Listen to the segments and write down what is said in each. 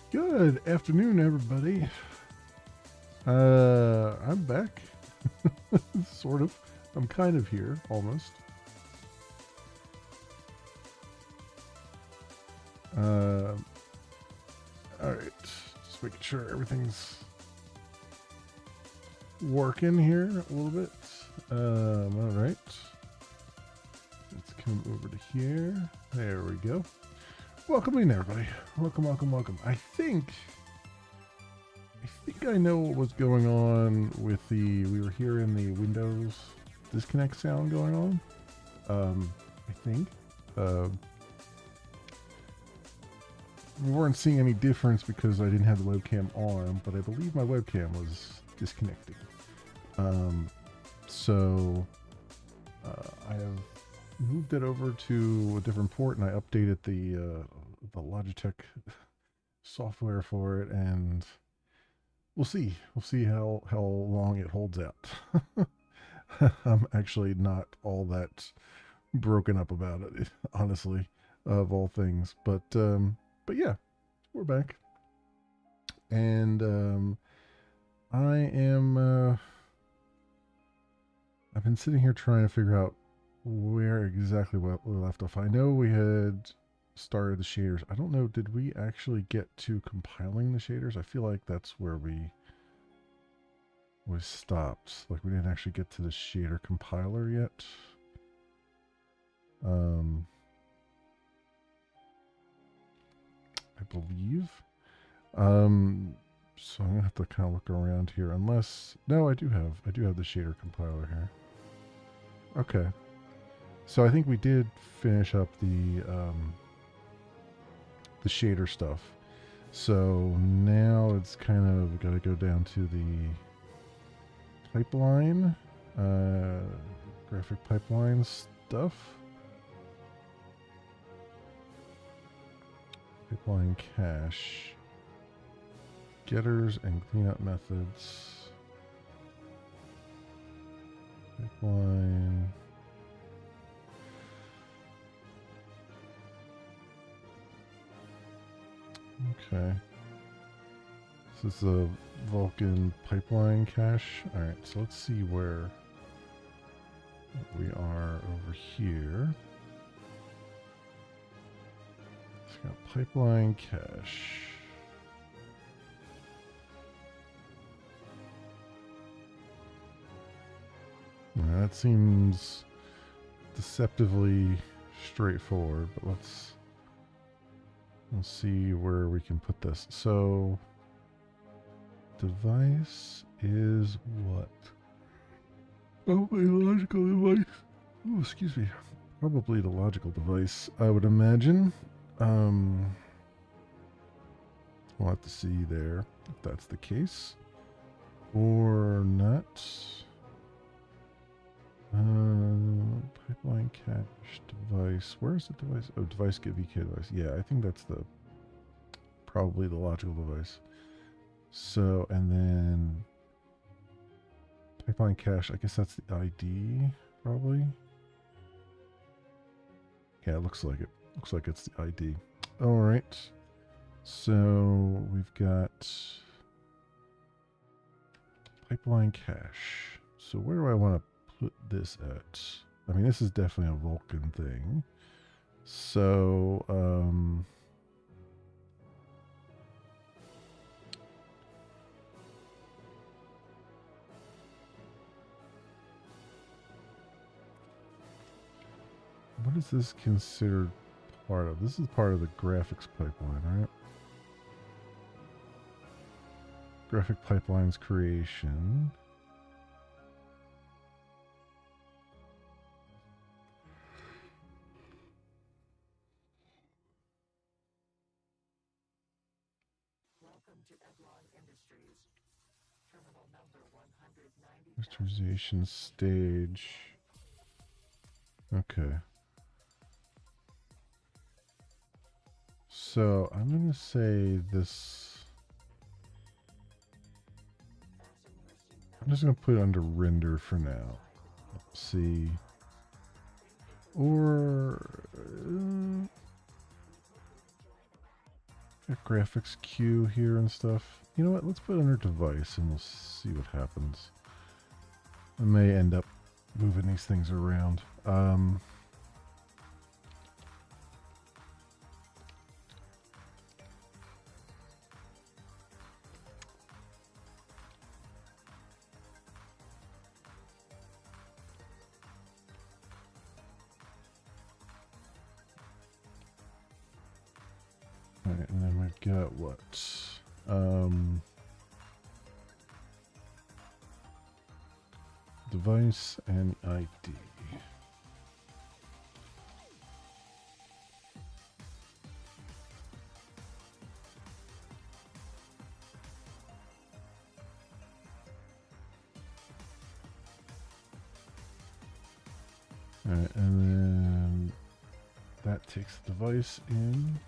Good afternoon, everybody. I'm back. Sort of. I'm kind of here, almost. Alright. Just making sure everything's working here a little bit. Alright. Let's come over to here. There we go. Welcome in, everybody. Welcome, welcome, welcome. I think I know what was going on with we were hearing the Windows disconnect sound going on. I think. We weren't seeing any difference because I didn't have the webcam on, but I believe my webcam was disconnecting. So I have moved it over to a different port, and I updated the Logitech software for it, and we'll see how long it holds out. I'm actually not all that broken up about it, honestly, of all things. But yeah, we're back, and I am. I've been sitting here trying to figure out where exactly what we left off. I know we had started the shaders. I don't know. Did we actually get to compiling the shaders? I feel like that's where we stopped. Like we didn't actually get to the shader compiler yet. I believe. So I'm gonna have to kind of look around here. Unless no, I do have the shader compiler here. Okay. So I think we did finish up the shader stuff. So now it's kind of got to go down to the pipeline, graphic pipeline stuff. Pipeline cache. Getters and cleanup methods. Pipeline. Okay. This is the Vulkan pipeline cache. Alright, so let's see where we are over here. It's got pipeline cache. Now, that seems deceptively straightforward, but let's see where we can put this. So, device is what? Oh, a logical device. Oh, excuse me. Probably the logical device, I would imagine. We'll have to see there if that's the case or not. Pipeline cache device. Where's the device? Oh, device get VK device. Yeah, I think that's probably the logical device. So, and then pipeline cache. I guess that's the ID, probably. Yeah, it looks like it. Looks like it's the ID. All right. So we've got pipeline cache. So where do I want to put this at? I mean, this is definitely a Vulkan thing. So, what is this considered part of? This is part of the graphics pipeline, right? Graphic pipelines creation. Vectorization stage. Okay. So I'm going to say this. I'm just going to put it under render for now. Let's see. Or graphics queue here and stuff. You know what? Let's put it under device and we'll see what happens. I may end up moving these things around. Alright, and then we've got what? Device and ID. Alright, and then that takes the device in.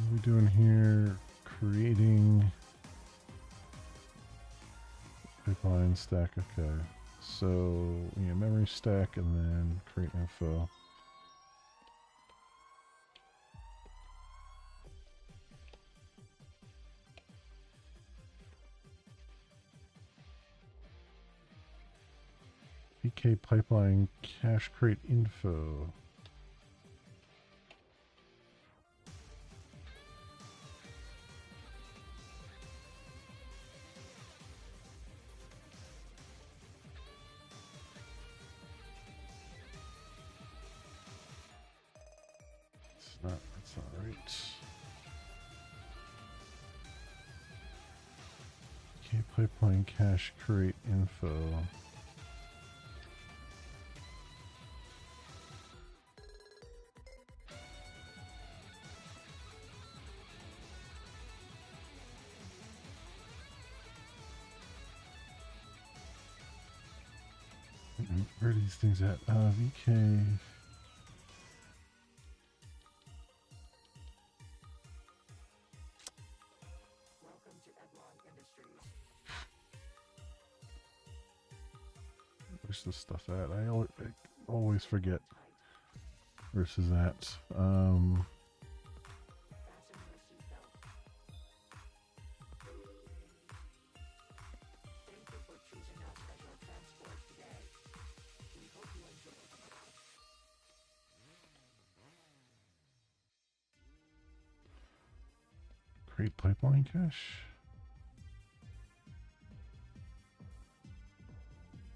What are we doing here? Creating pipeline stack. Okay. So, yeah, memory stack and then create info. VK pipeline cache crate info. That's not right. VK pipeline cache create info. Where are these things at? VK. Where's this stuff at? I always forget where's this at. Create pipeline cache.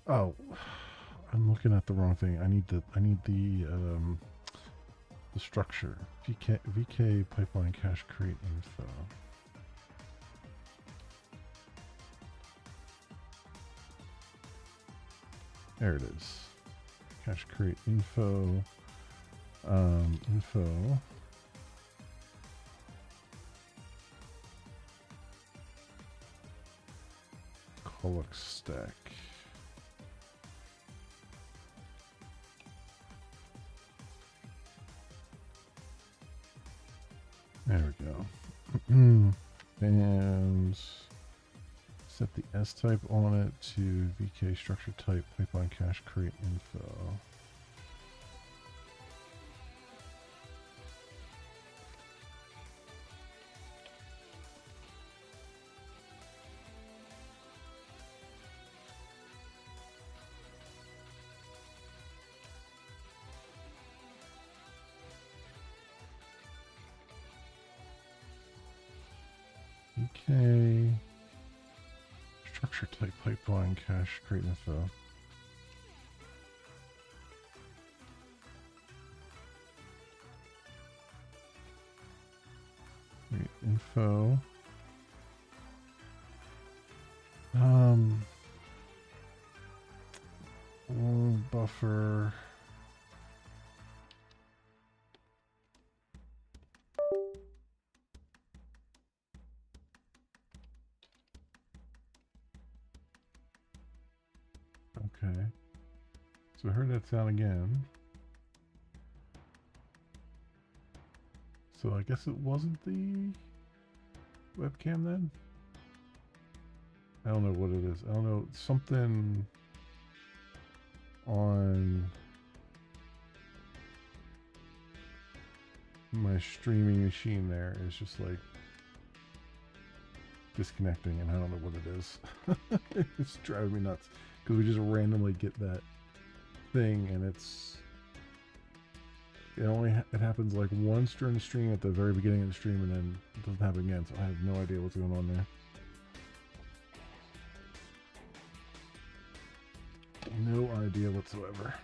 Oh, I'm looking at the wrong thing. I need the structure. VK pipeline cache create info. There it is. Cache create info. Info. Collect stack. There we go. And set the S type on it to VK structure type pipeline cache create info. VK structure type pipeline cache create info. Create info. Buffer. Okay. So I heard that sound again. So I guess it wasn't the webcam then? I don't know what it is. I don't know. Something on my streaming machine there is just like disconnecting, and I don't know what it is. It's driving me nuts because we just randomly get that thing, and it happens like once during the stream at the very beginning of the stream, and then it doesn't happen again. So I have no idea what's going on there. No idea whatsoever.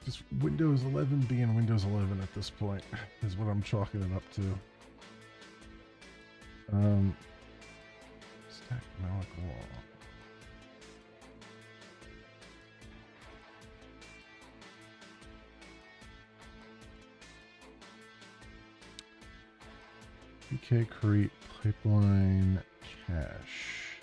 Just Windows 11 being Windows 11 at this point is what I'm chalking it up to. Stack malloc wall. VK create pipeline cache.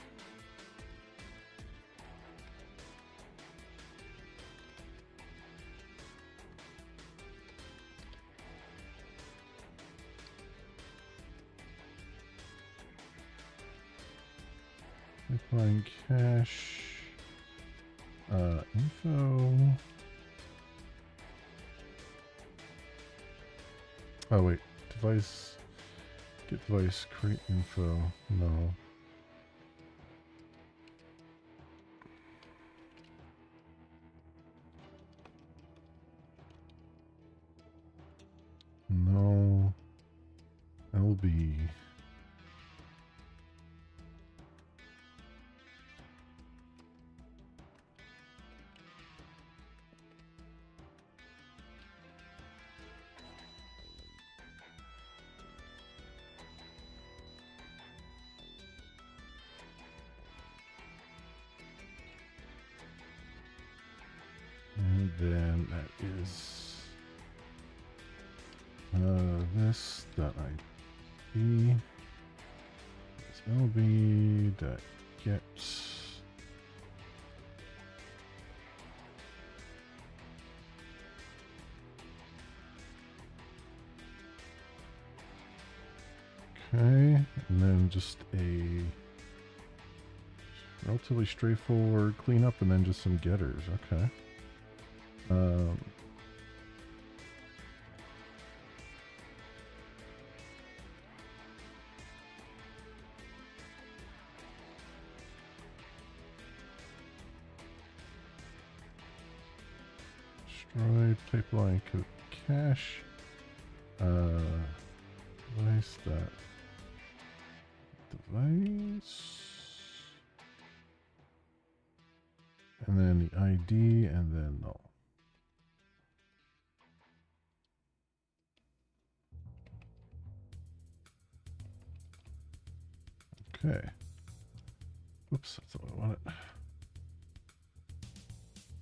Pipeline cache. Info. Oh wait, device. Get device. Create info. No. No. LB. And then that is this dot ID. It's LB dot get. Okay, and then just a relatively straightforward cleanup, and then just some getters. Okay. Destroy pipeline code cache. Device that device. And then the ID, and then null. Okay. Oops, that's not what I wanted.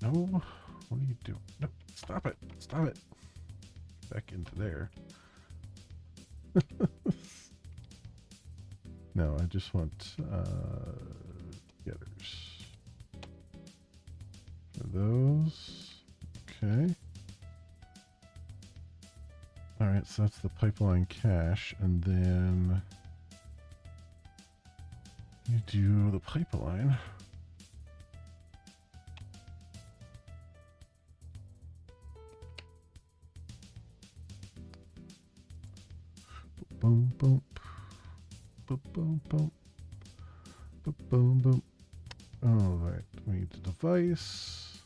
No, what are you doing? No, stop it. Stop it. Back into there. No, I just want getters. For those. Okay. Alright, so that's the pipeline cache, and then you do the pipeline. Boom, boom. Boom, boom, boom. Boom, boom, boom. Alright, we need the device.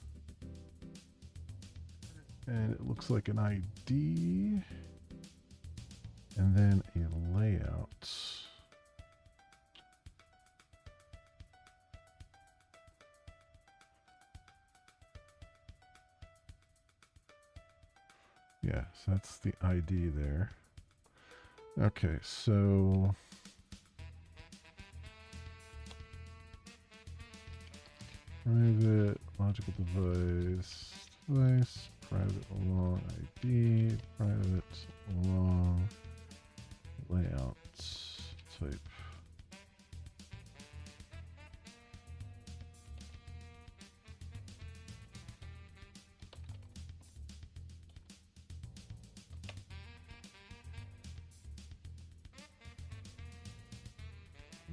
And it looks like an ID. And then a layout. Yeah, so that's the ID there. Okay, so private logical device, private long ID, private long layout type.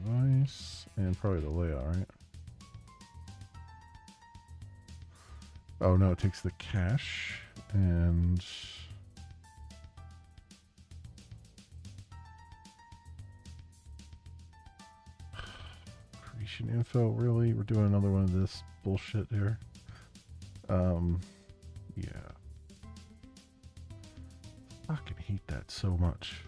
Device, and probably the layout, right? Oh no, it takes the cache and creation info. Really, we're doing another one of this bullshit here. Yeah. Fucking hate that so much.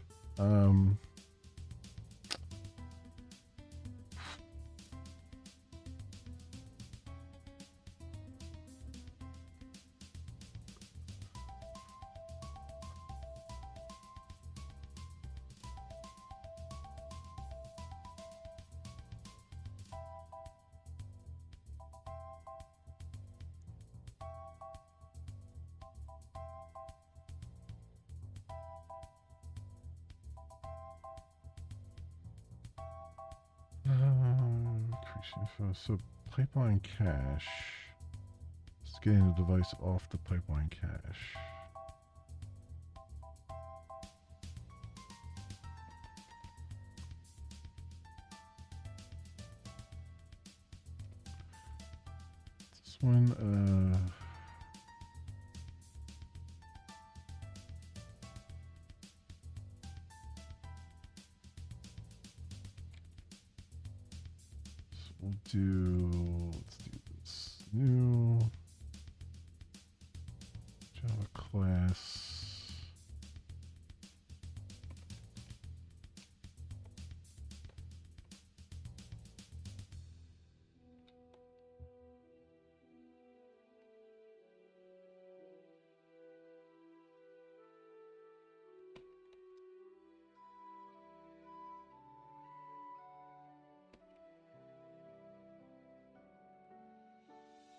Creation info. So pipeline cache. It's getting the device off the pipeline cache. one. Let's do this new Java class.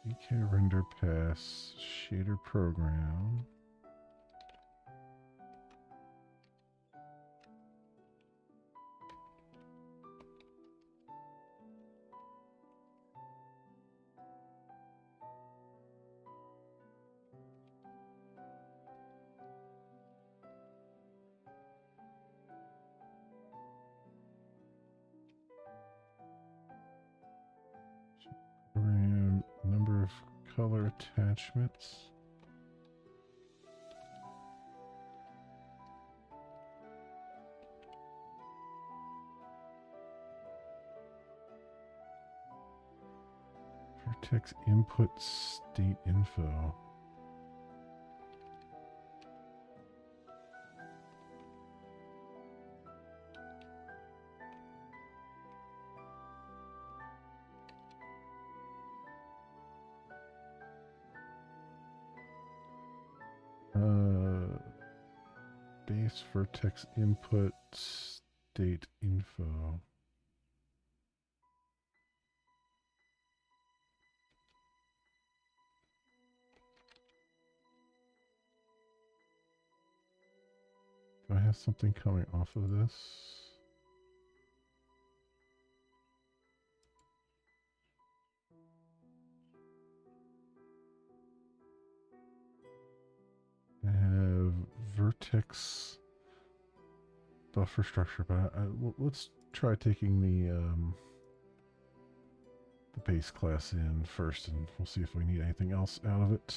EK render pass shader program. Number of color attachments. Vertex input state info. Base vertex input state info. Do I have something coming off of this? I have vertex buffer structure, but let's try taking the base class in first, and we'll see if we need anything else out of it.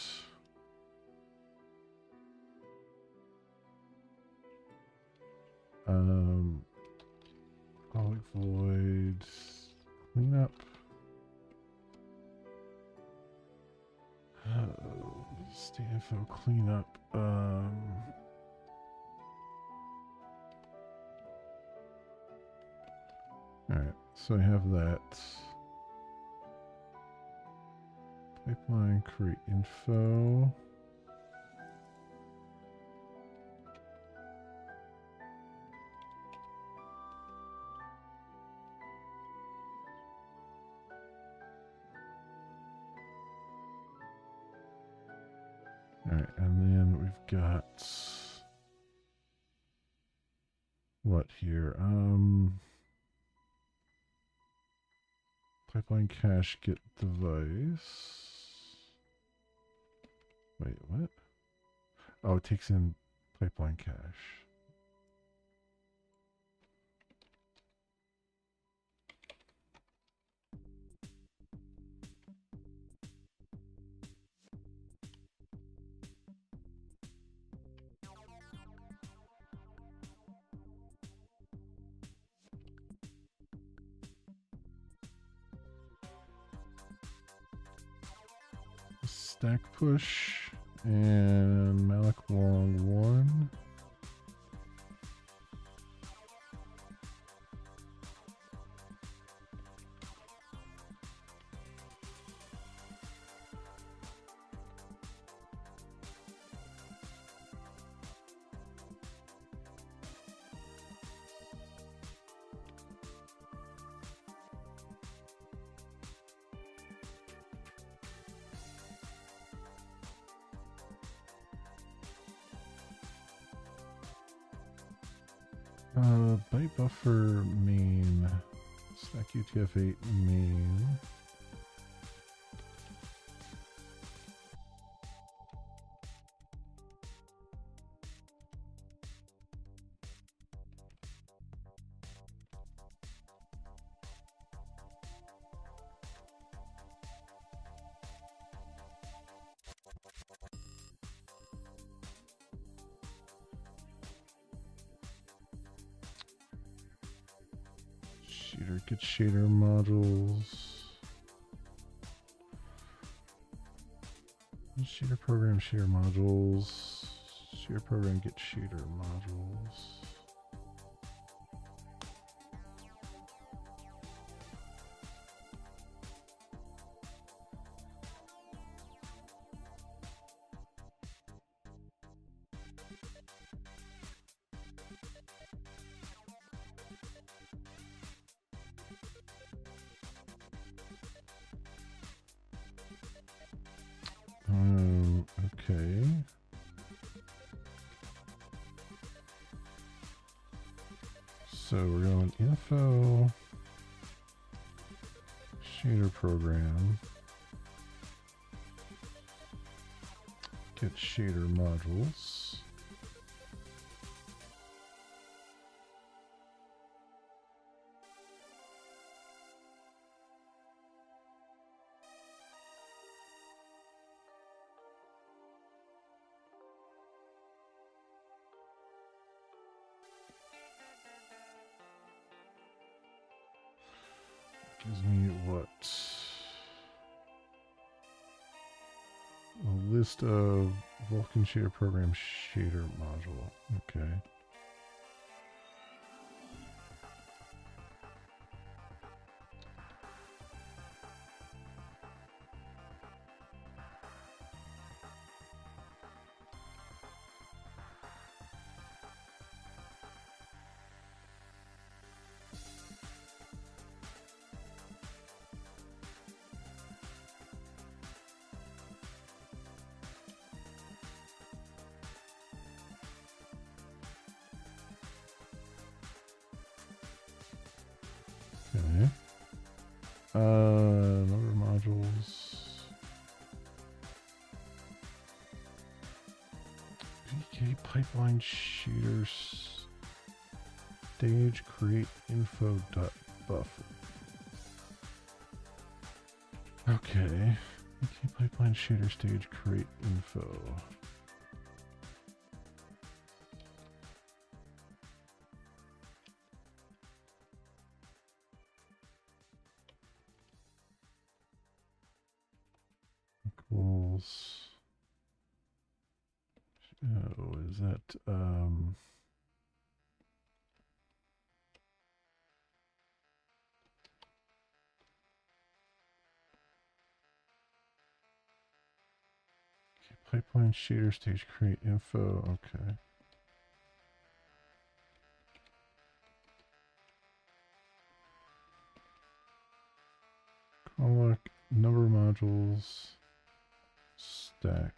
Public void cleanup. State info cleanup. Alright, so I have that. Pipeline, create info. Alright, and then we've got what here? Pipeline cache get device. Wait, what? Oh, it takes in pipeline cache. Stack push and Malik Wong 1. Byte buffer main, stack UTF-8 main. Get shader modules. Shader program, shader modules. Shader program, get shader modules. Okay. So we're going info, shader program, get shader modules. Gives me what? A list of Vulkan shader program shader module. Okay. Okay. Number of modules. VK pipeline shaders. Stage create info dot buff. Okay. VK pipeline shader stage create info. Equals. Oh, is that pipeline shader stage create info? Okay. Callback number of modules stack.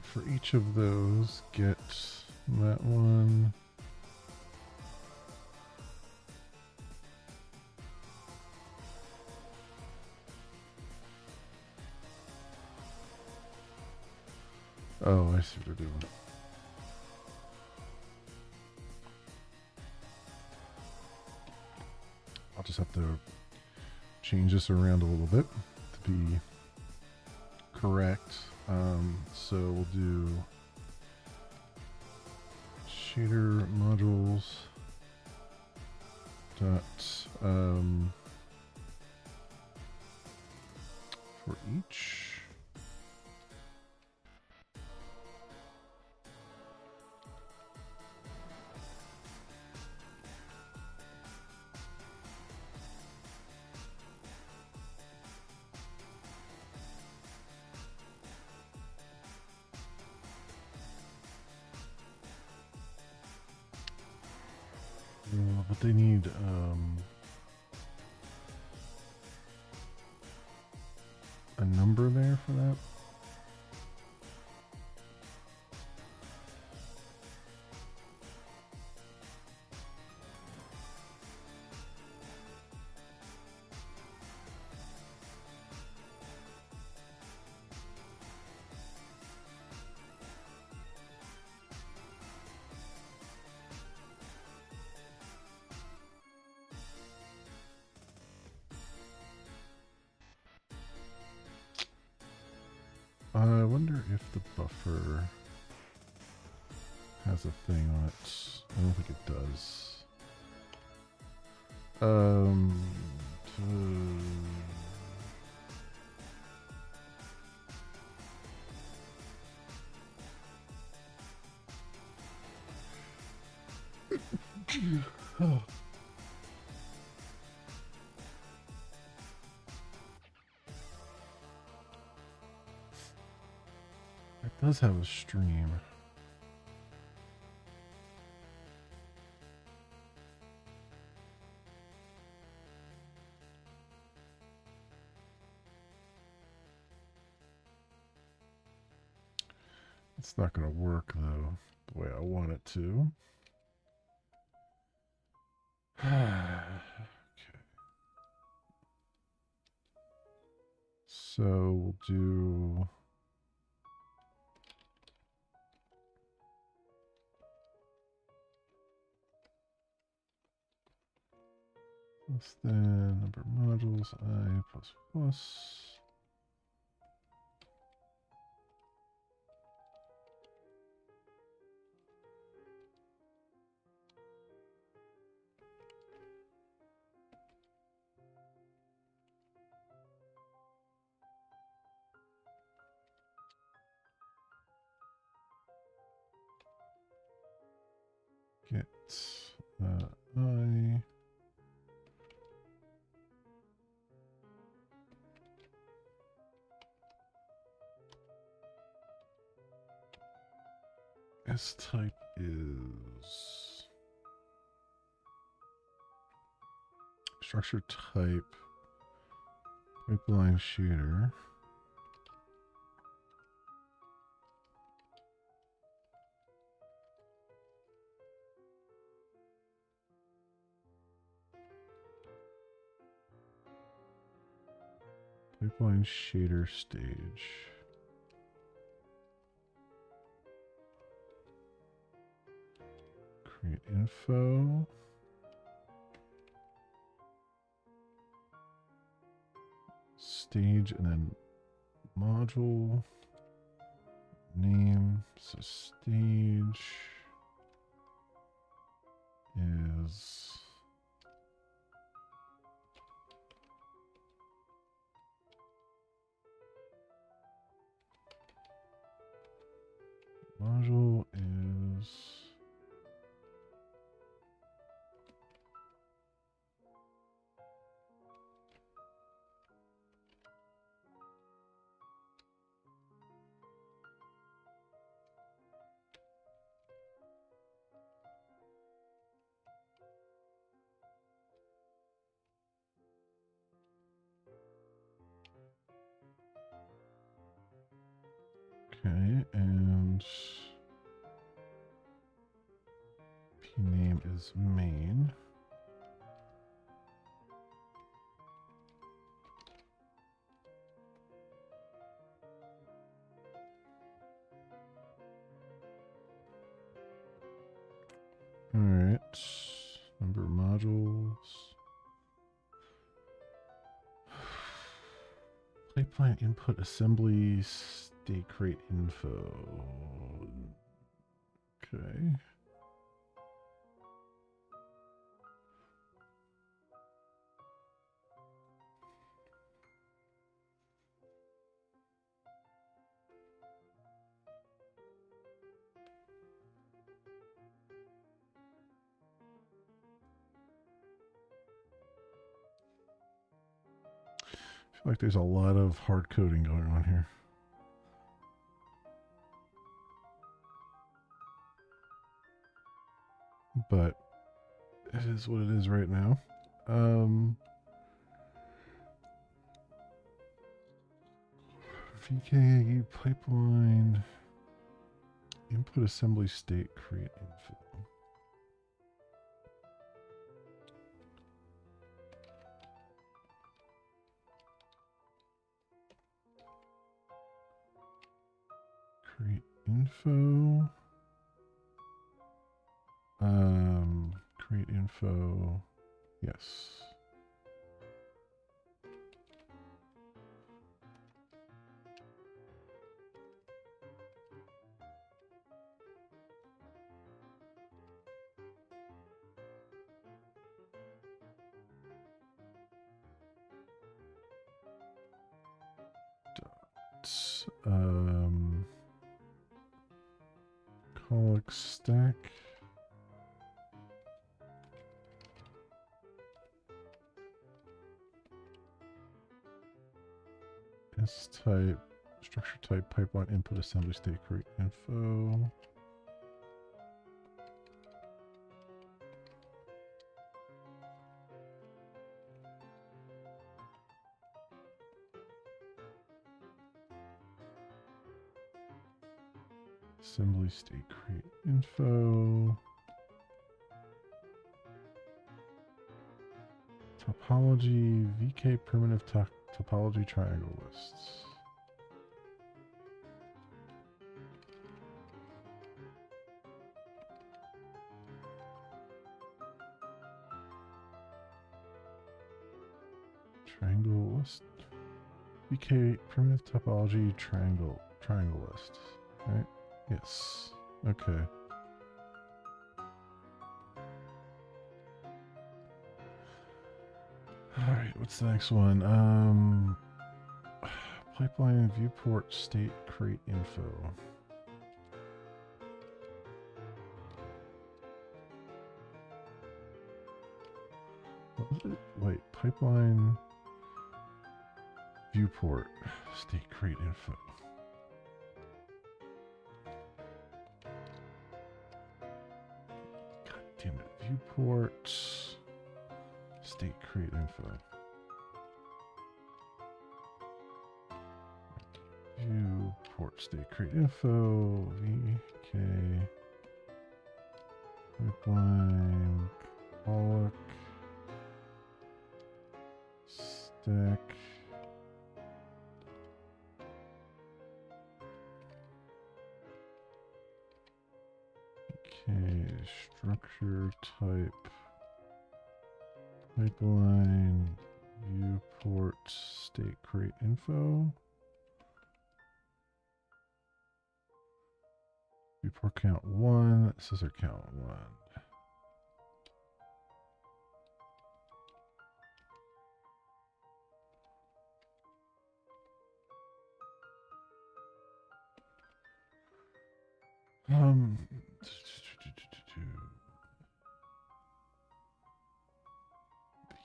For each of those, get that one. Oh, I see what they're doing. I'll just have to change this around a little bit to be correct. So we'll do shader modules dot for each. But they need a number there for that. wonder if the buffer has a thing on it. I don't think it does. Oh. It does have a stream. It's not going to work, though, the way I want it to. Okay. So we'll do... Plus then number of modules, I plus plus. Get I S type is structure type pipeline shader. Pipeline shader stage. Create info. Stage and then module name. So stage is module is okay, and P name is main. All right, number of modules. Pipeline input assembly state create info. Okay. I feel like there's a lot of hard coding going on here. But it is what it is right now. VK pipeline input assembly state create info. Create info. Create info. Yes. Colic stack. S type, structure type, pipeline input assembly state create info. Assembly state create info. Topology, VK primitive topology triangle lists. Triangle list. VK primitive topology triangle list. Right? Yes. Okay. Alright, what's the next one? Pipeline viewport state create info. What was it? Wait, pipeline viewport state create info. God damn it. Viewport state create info. Viewport state create info. VK pipeline colic stack. Okay, structure type pipeline viewport state create info. Viewport count 1, scissor count 1.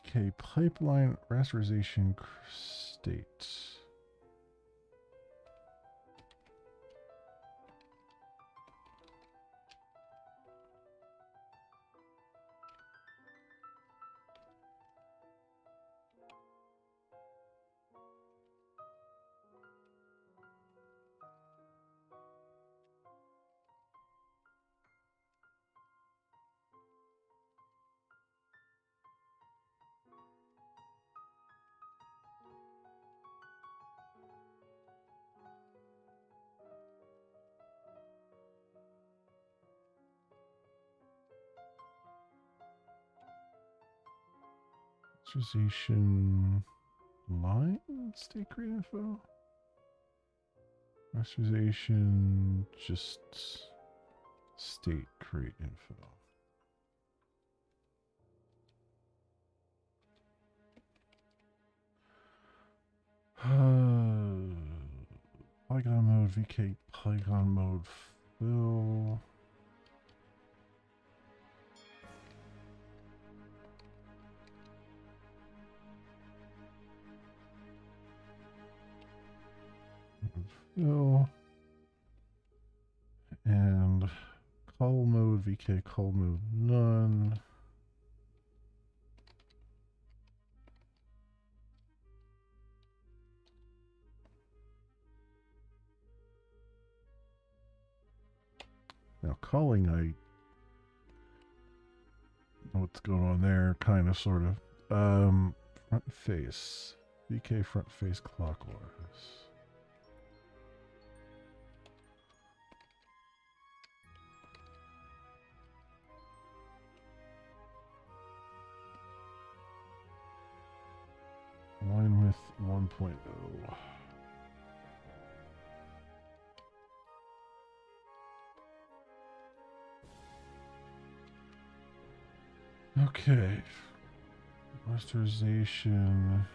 Okay, pipeline rasterization state. Rasterization line state create info. Rasterization just state create info. Polygon mode, VK polygon mode fill. Fill. And call mode, VK call mode none. Now calling, I know what's going on there, kind of, sort of. Front face, VK front face clockwise. Line with 1.0. Okay. Rasterization.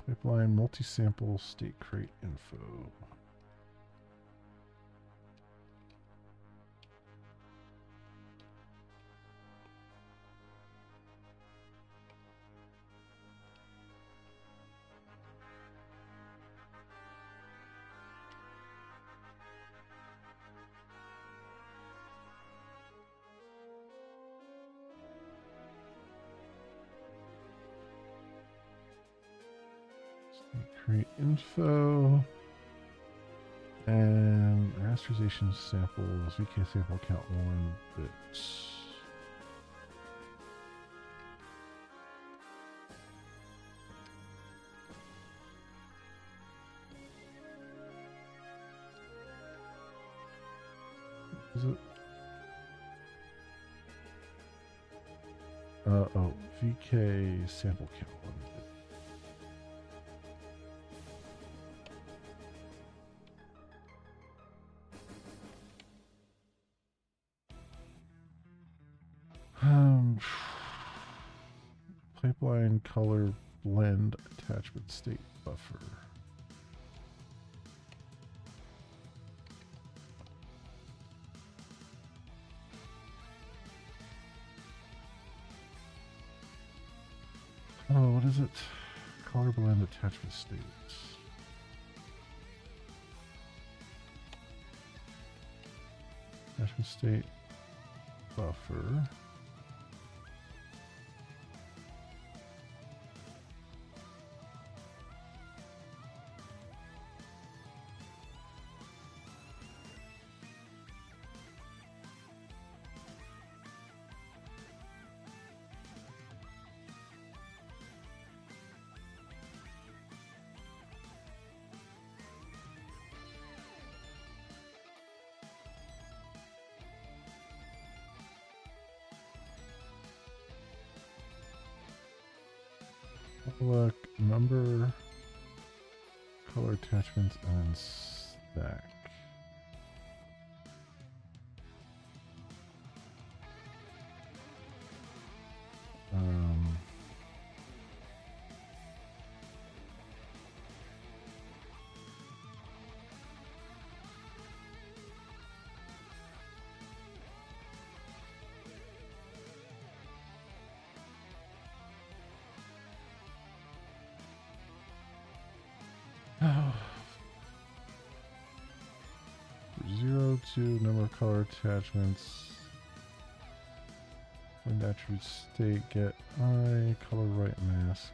Pipeline multi-sample state crate info. Create info and rasterization samples. VK sample count 1 bit. Is it? Oh, VK sample count 1 bit. Pipeline color blend attachment state buffer. Oh, what is it? Color blend attachment states. Attachment state buffer. Look, number, color attachments, and stack. Zero to number of color attachments. Find attribute state, get I, color right mask.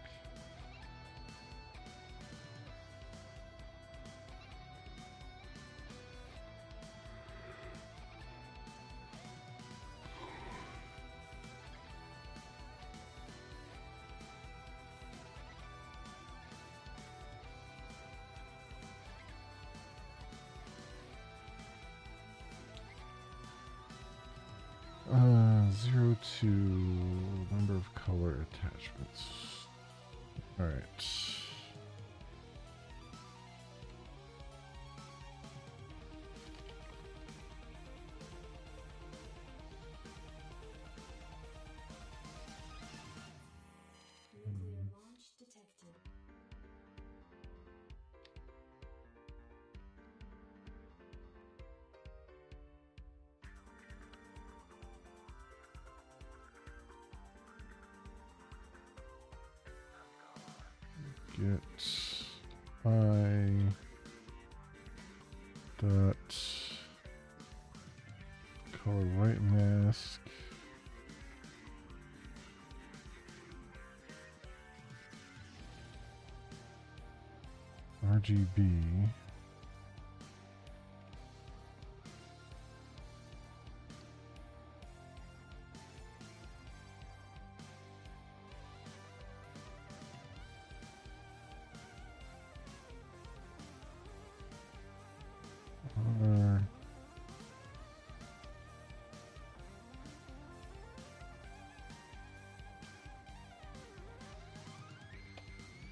Zero to number of color attachments. All right. Nuclear launch detected. Get I dot color right mask. RGB.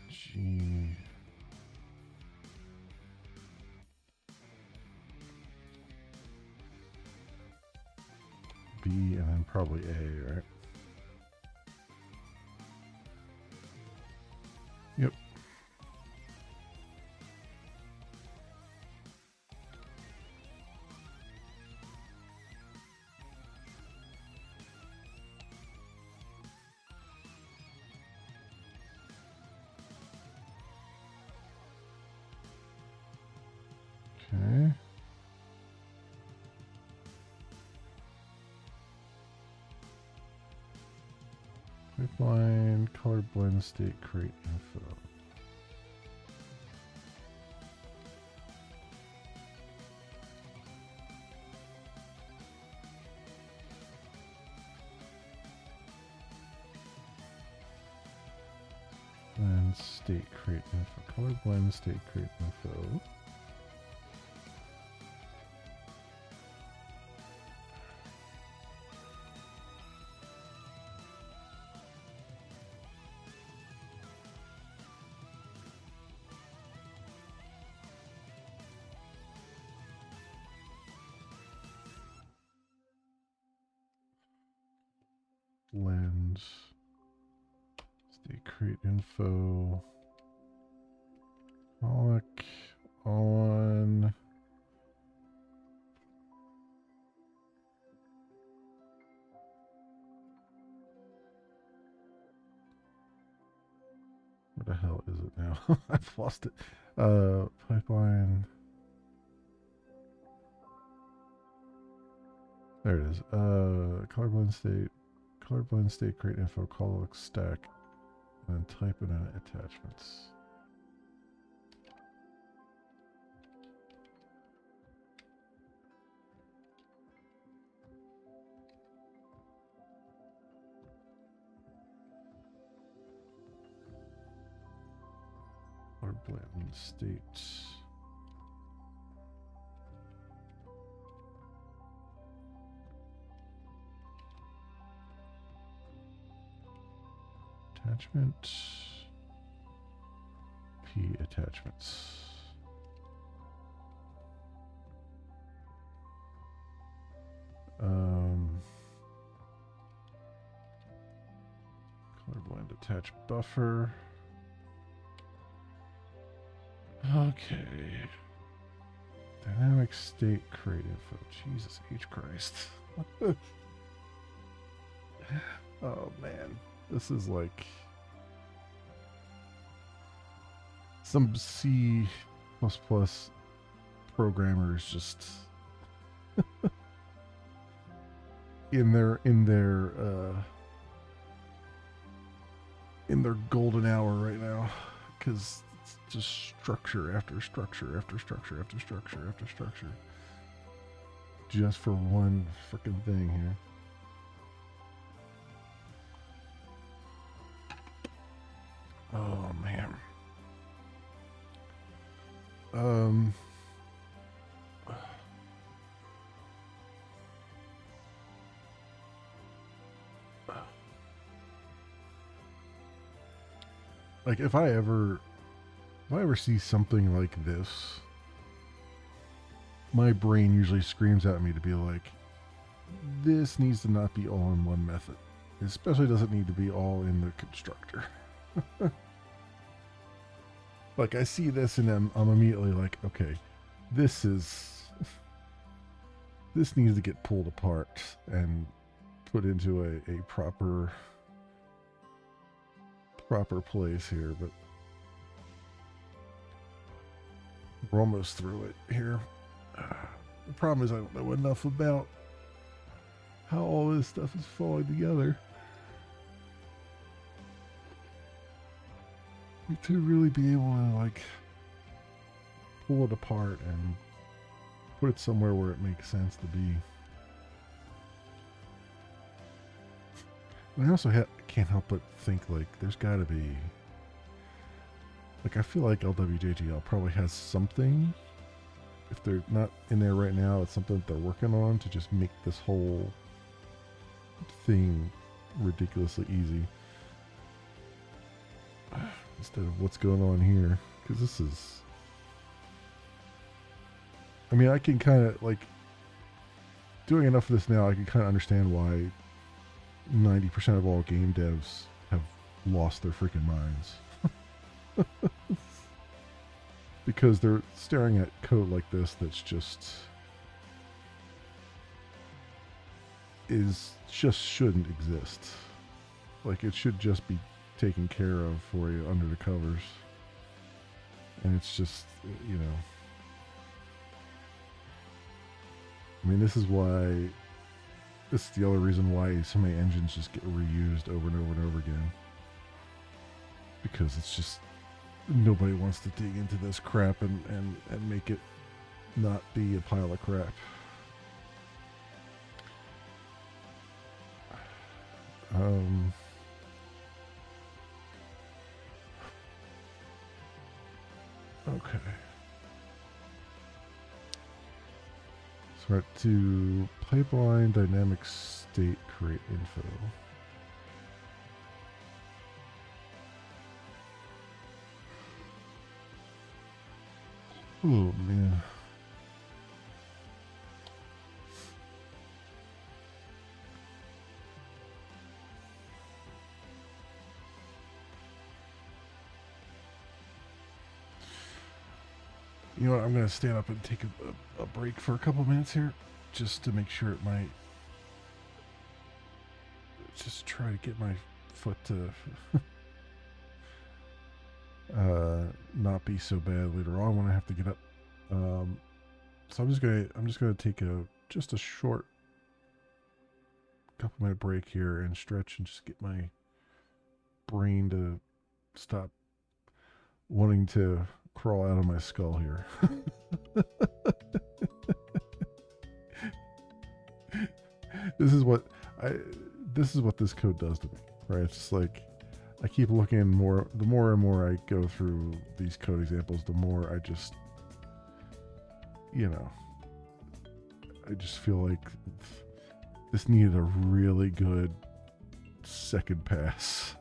G. B and then probably A, right? Yep. Pipeline, color blend, state, create info. Blend, state, create info. Color blend, state, create info. Blend, state, create info. Click on where the hell is it now? I've lost it. Pipeline. There it is. Color blend state, create info, call stack, and then type it in attachments. Color blend state. Attachment. P attachments. Color blend attach buffer. Okay. Dynamic state create info. Jesus H Christ. Oh man. This is like some C++ programmers just in their golden hour right now, because it's just structure after structure after structure after structure after structure, just for one freaking thing here. Oh man. Like if I ever see something like this, my brain usually screams at me to be like, this needs to not be all in one method. It especially doesn't need to be all in the constructor. Like I see this and I'm immediately like, okay, this needs to get pulled apart and put into a proper place here, but we're almost through it here. The problem is I don't know enough about how all this stuff is falling together to really be able to like pull it apart and put it somewhere where it makes sense to be. And I also can't help but think like there's got to be, like I feel like LWJGL probably has something. If they're not in there right now, it's something that they're working on to just make this whole thing ridiculously easy. Instead of what's going on here. Because this is... I mean, I can kind of, like... Doing enough of this now, I can kind of understand why 90% of all game devs have lost their freaking minds. Because they're staring at code like this that's just shouldn't exist. Like it should just be taken care of for you under the covers. And it's just, you know, I mean, this is why It's the other reason why so many engines just get reused over and over and over again. Because it's just nobody wants to dig into this crap and make it not be a pile of crap. Okay. So we're at to pipeline dynamic state create info. Oh man. You know what? I'm gonna stand up and take a break for a couple minutes here, just to make sure it might. Just try to get my foot to not be so bad later on when I have to get up. So I'm just gonna take just a short couple minute break here and stretch and just get my brain to stop wanting to crawl out of my skull here. This is what this code does to me, right? It's just like I keep looking more. The more and more I go through these code examples, the more I just, I just feel like this needed a really good second pass.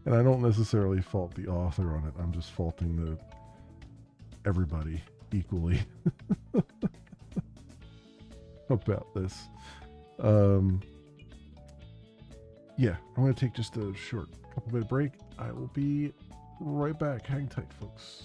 And I don't necessarily fault the author on it. I'm just faulting everybody equally about this. Yeah, I'm going to take just a short couple minute break. I will be right back. Hang tight, folks.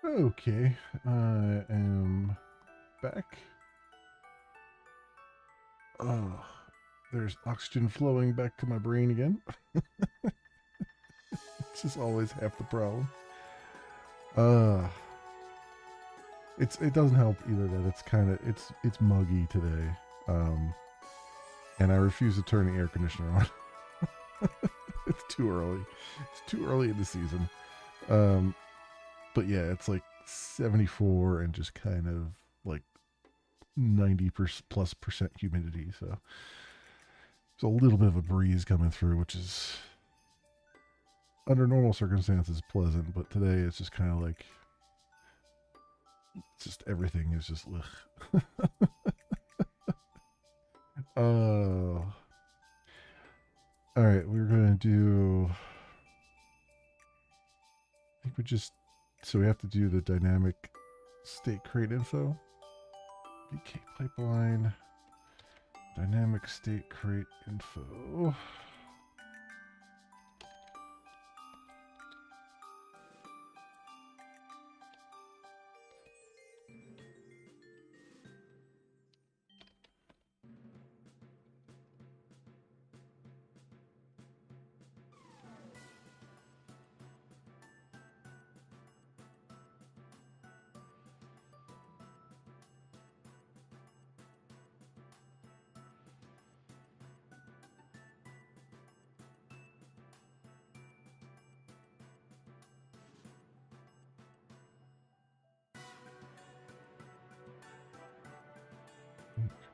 Okay, I am back. Oh, there's oxygen flowing back to my brain again. It's just always half the problem. Uh, it doesn't help either that it's muggy today. Um, and I refuse to turn the air conditioner on. It's too early. It's too early in the season. Um, but yeah, it's like 74 and just kind of like 90 plus percent humidity. So there's a little bit of a breeze coming through, which is under normal circumstances pleasant. But today it's just kind of like, it's just everything is just ugh. All right, we're gonna do. I think we just so we have to do the dynamic state crate info. VK pipeline, dynamic state crate info.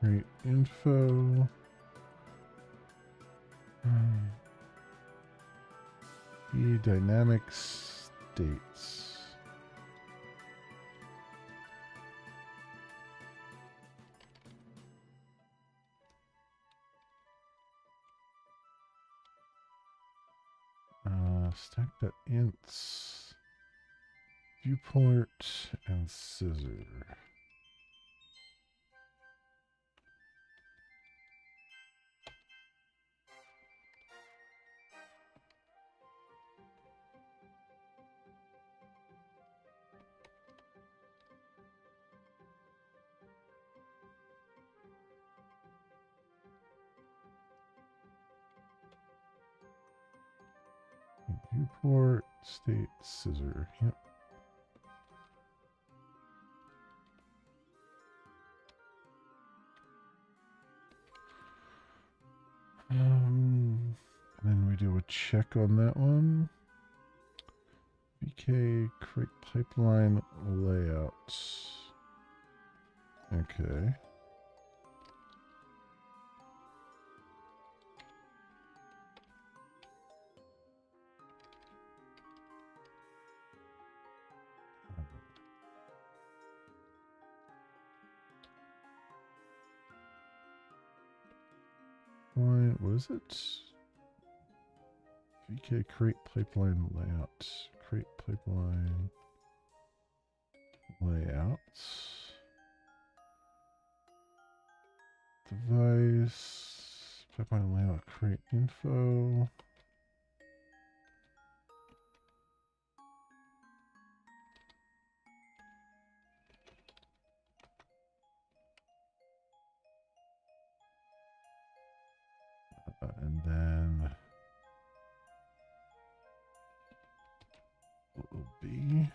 Crate info. The dynamic states. Stack that ints, viewport, and scissor. Viewport, state, scissor. Yep. And then we do a check on that one. VK crate pipeline layout. Okay. Fine. What is it? VK crate pipeline layout. Crate pipeline layouts. Device. Pipeline layout. Crate info. And then what will be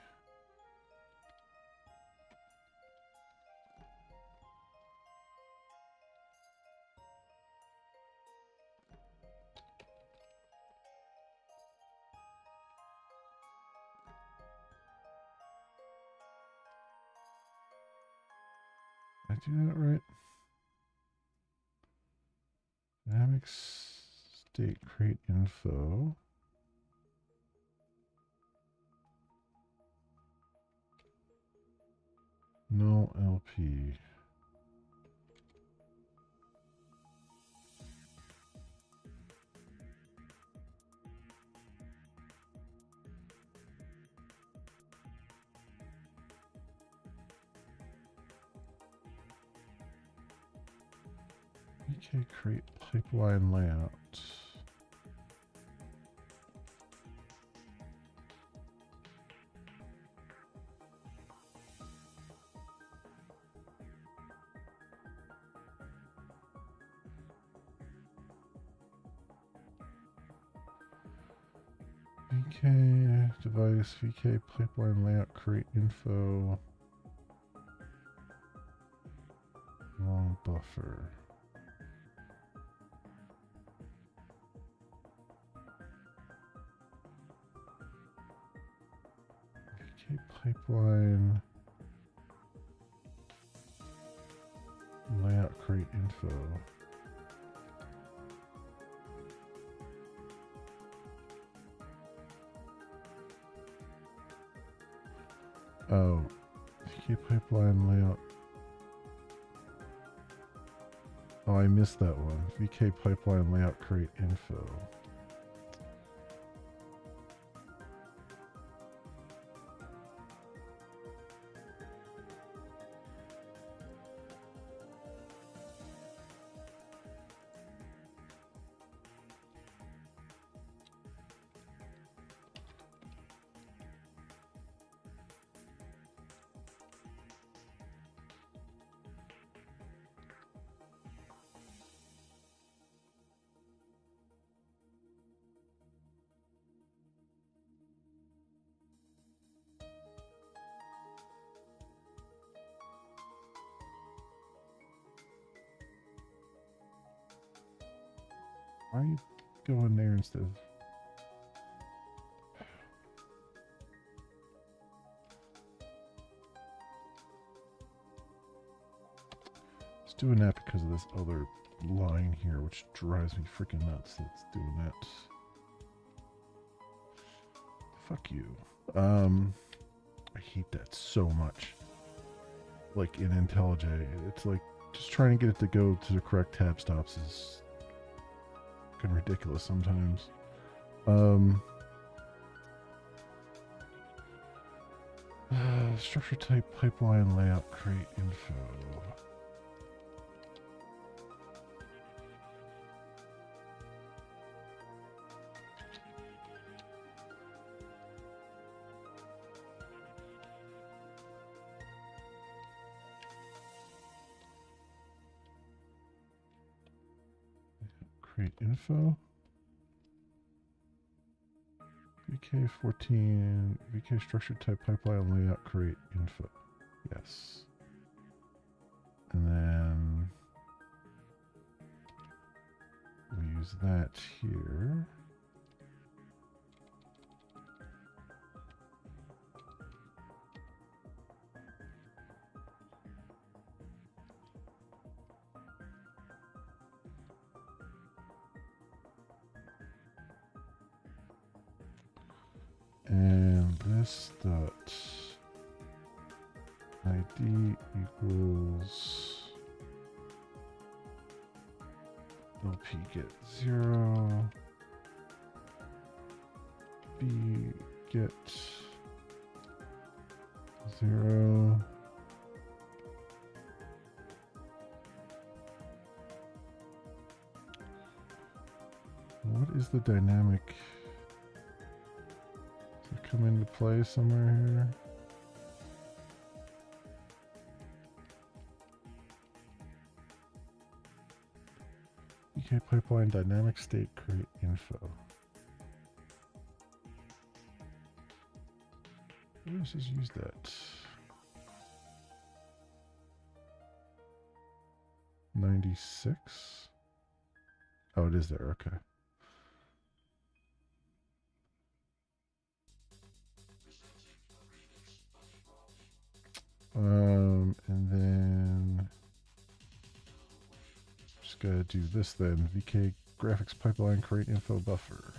did I do that right? Dynamic state crate info. No LP. VK crate pipeline layout. VK device, VK pipeline layout, create info, long buffer. VK pipeline layout, create info. Oh, VK pipeline layout. Oh, I missed that one. VK pipeline layout, create info. Why are you going there instead of... It's doing that because of this other line here, which drives me freaking nuts. That's doing that. Fuck you. I hate that so much. Like in IntelliJ, it's like just trying to get it to go to the correct tab stops is fucking ridiculous sometimes. Structure type, pipeline layout, create info. Create info. VK14, VK structure type, pipeline layout, create info. Yes. And then we use that here. And this dot ID equals LP get 0, B get 0. What is the dynamic? Does it come into play somewhere here? VK pipeline dynamic state create info. Where does this use that? 96? Oh, it is there, okay. And then just gotta do this then. VK graphics pipeline create info buffer.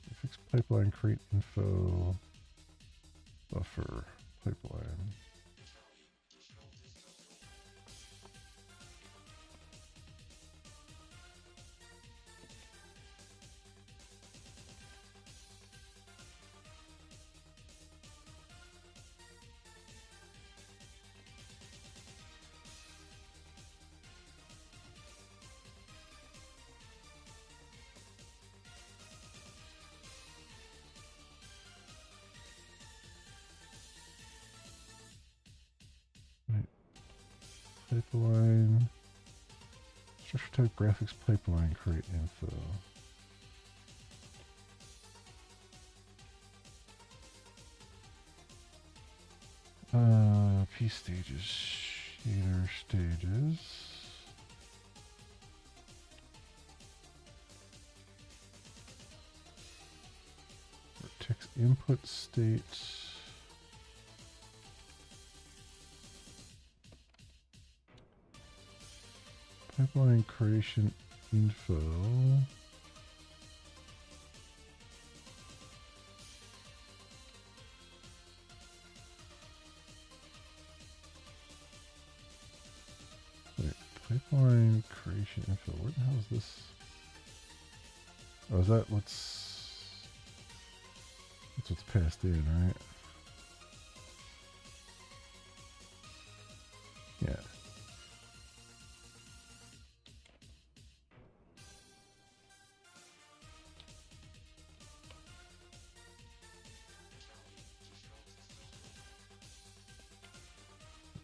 Graphics pipeline create info buffer pipeline. pipeline. Structure type graphics pipeline, create info. P stages, shader stages. Text input state. Pipeline creation info. Wait, pipeline creation info. Where the hell is this? Oh, is that that's what's passed in, right? Yeah.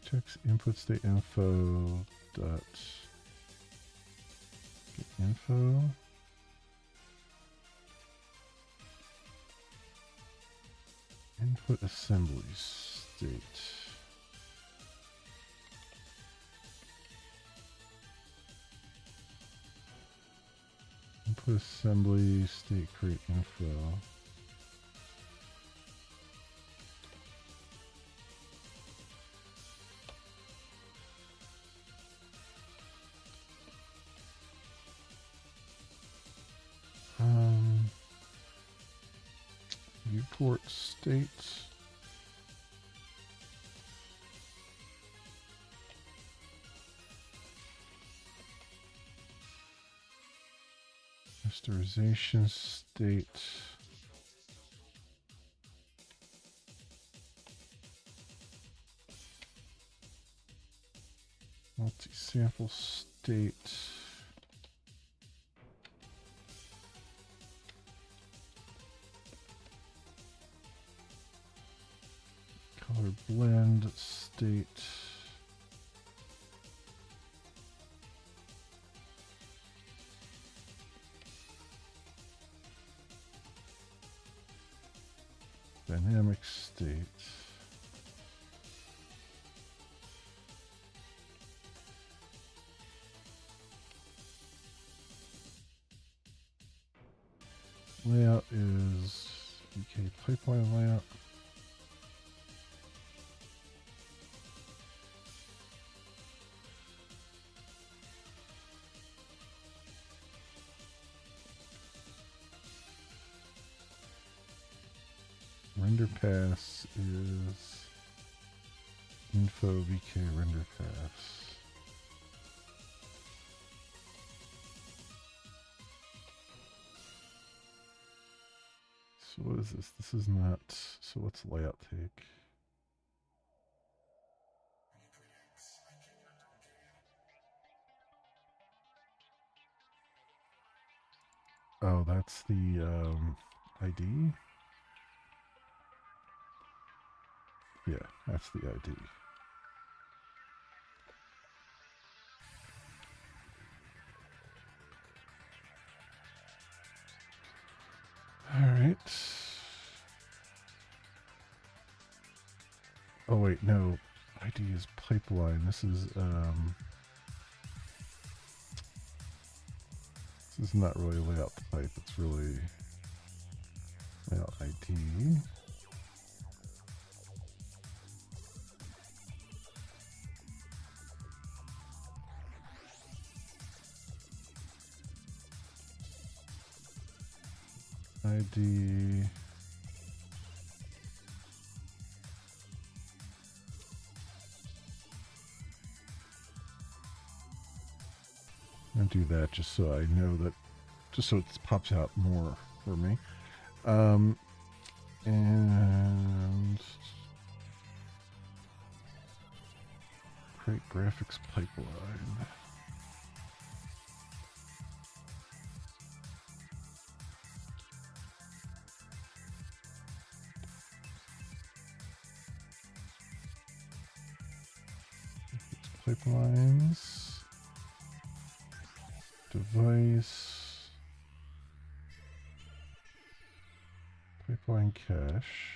Text input state info dot get info. Input assembly state. Input assembly state create info. Viewport state. Rasterization state. Multi-sample state. Color blend state. Dynamic state. Layout is VK pipeline layout. Render pass is info VK render pass. So what is this? This is not, so what's layout take? Oh, that's the ID? Yeah, that's the ID. All right. Oh wait, no. ID is pipeline. This is not really layout type. It's really layout ID. ID. I'm gonna do that just so I know that, just so it pops out more for me. And create graphics pipeline. pipelines, device, pipeline cache.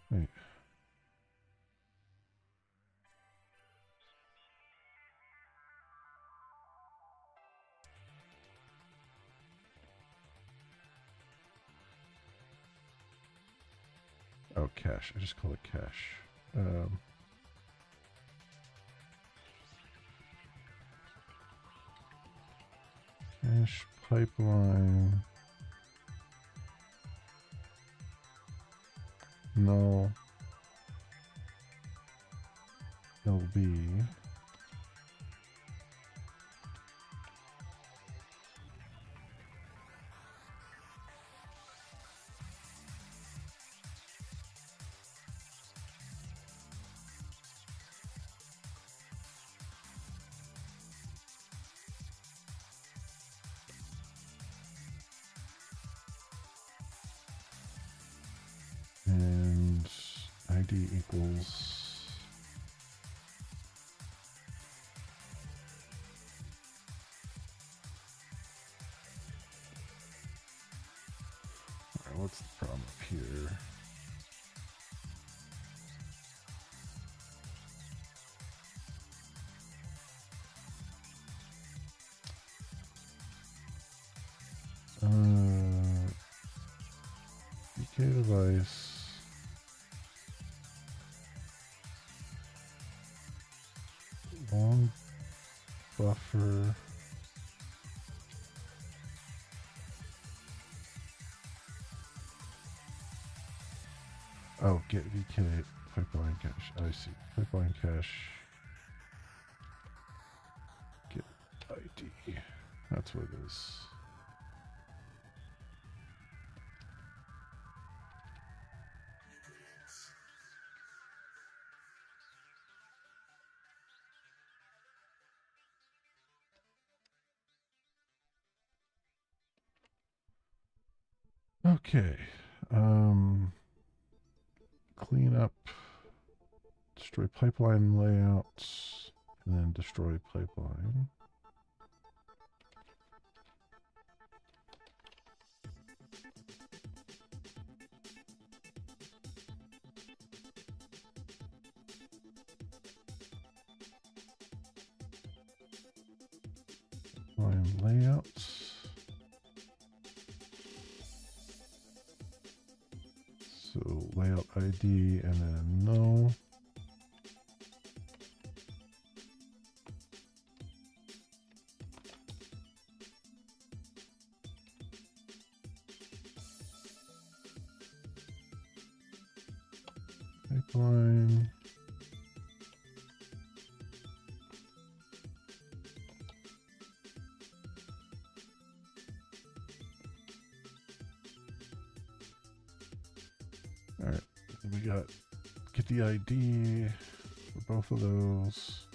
Wait. Oh, cache. I just call it cache. Cache pipeline. Null. LB. And ID equals all right, what's the problem up here? BK device. Long buffer. Oh, get VK pipeline cache. I see. Pipeline cache. Get ID. That's what it is. Okay. Clean up, destroy pipeline layouts, and then destroy pipeline. Pipeline layouts. So layout ID and then no. Pipeline. All right, we got get the ID for both of those.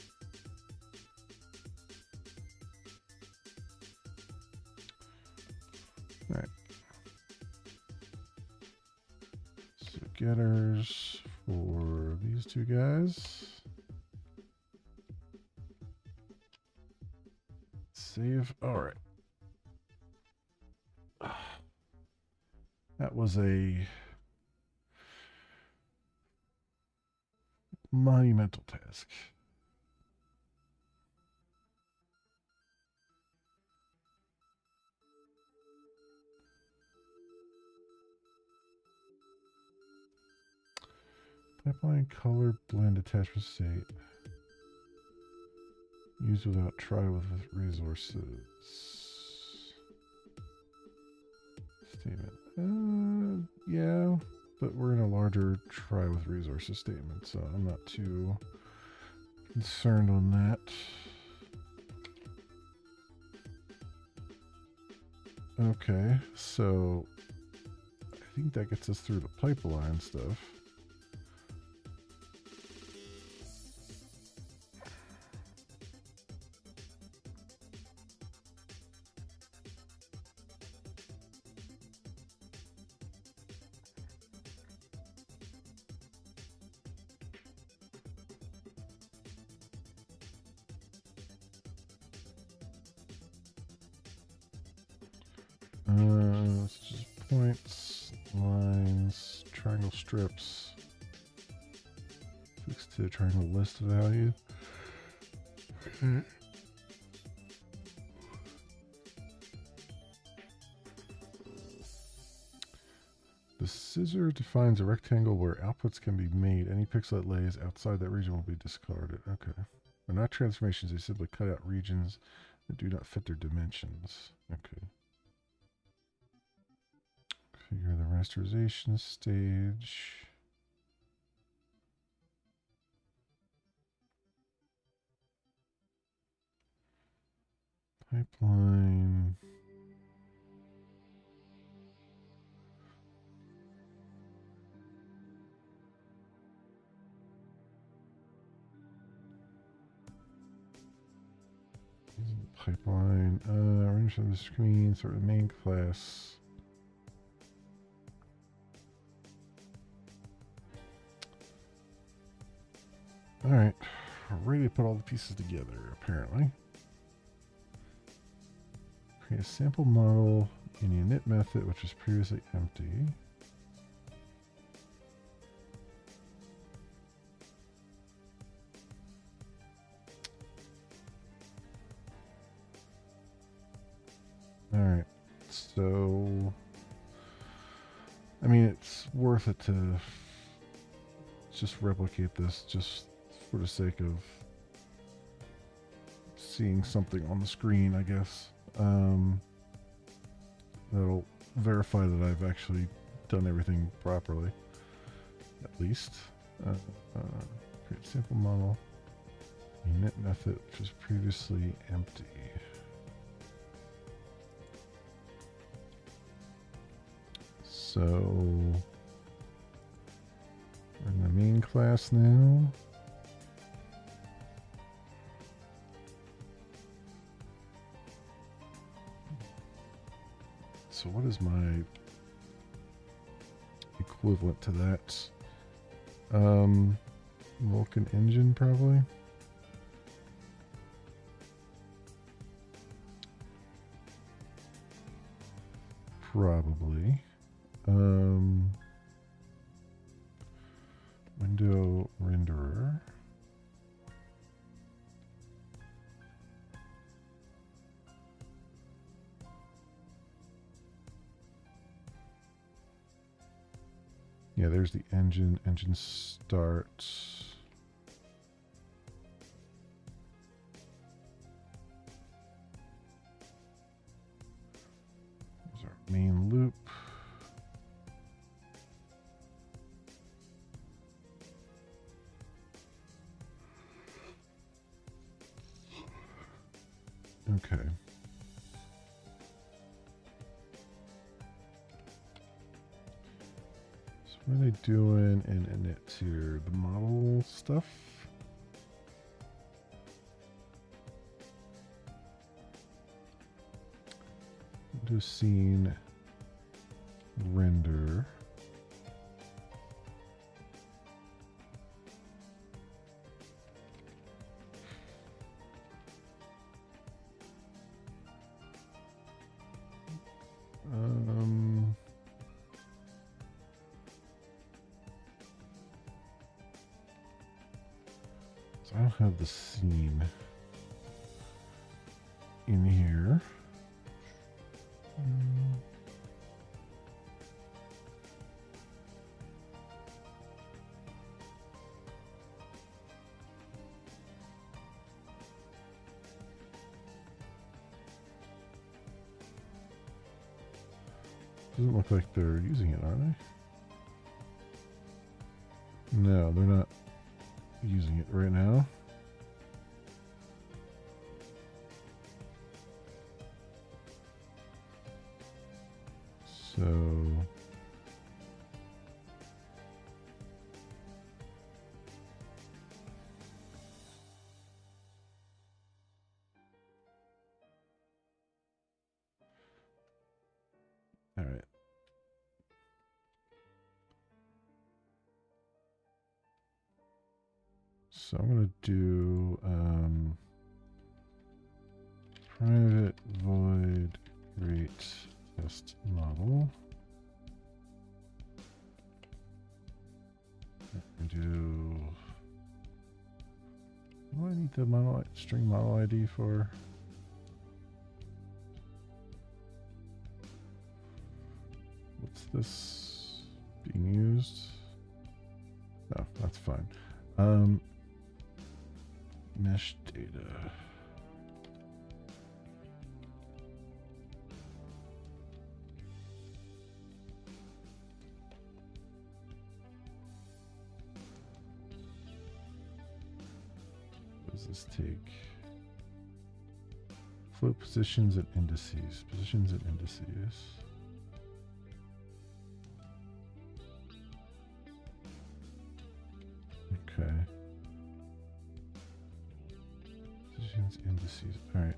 All right. So getters for these two guys. Save. All right. That was a monumental task. Pipeline color blend attachment state. Use without try with resources. Statement. Yeah, but we're in a larger try with resources statement, so I'm not too concerned on that. Okay, so I think that gets us through the pipeline stuff. It's just points, lines, triangle strips. Fix to triangle list value. Okay. The scissor defines a rectangle where outputs can be made. Any pixel that lays outside that region will be discarded. Okay. They're not transformations, they simply cut out regions that do not fit their dimensions. Okay. Figure the rasterization stage. Pipeline. Pipeline. Range on the screen, sort of main class. Alright. We're ready to put all the pieces together, apparently. Create a sample model in the init method, which was previously empty. Alright, so I mean, it's worth it to just replicate this just for the sake of seeing something on the screen, I guess. That'll verify that I've actually done everything properly, at least. Create sample model, init method, which was previously empty. So, we're in the main class now. So what is my equivalent to that? Vulkan engine, probably? Probably. Window renderer. Yeah, there's the engine. Engine start. There's our main loop. Okay. So what are they doing in init here? The model stuff? Do scene render. So I don't have the scene in here. Doesn't look like they're using it, are they? No, they're not using it right now. So all right. So I'm going to do private void create test model. And do. What do I need the model string model ID for? What's this being used? No, that's fine. Mesh data. What does this take? Float positions and indices. Positions and indices. Okay. Positions, indices. All right.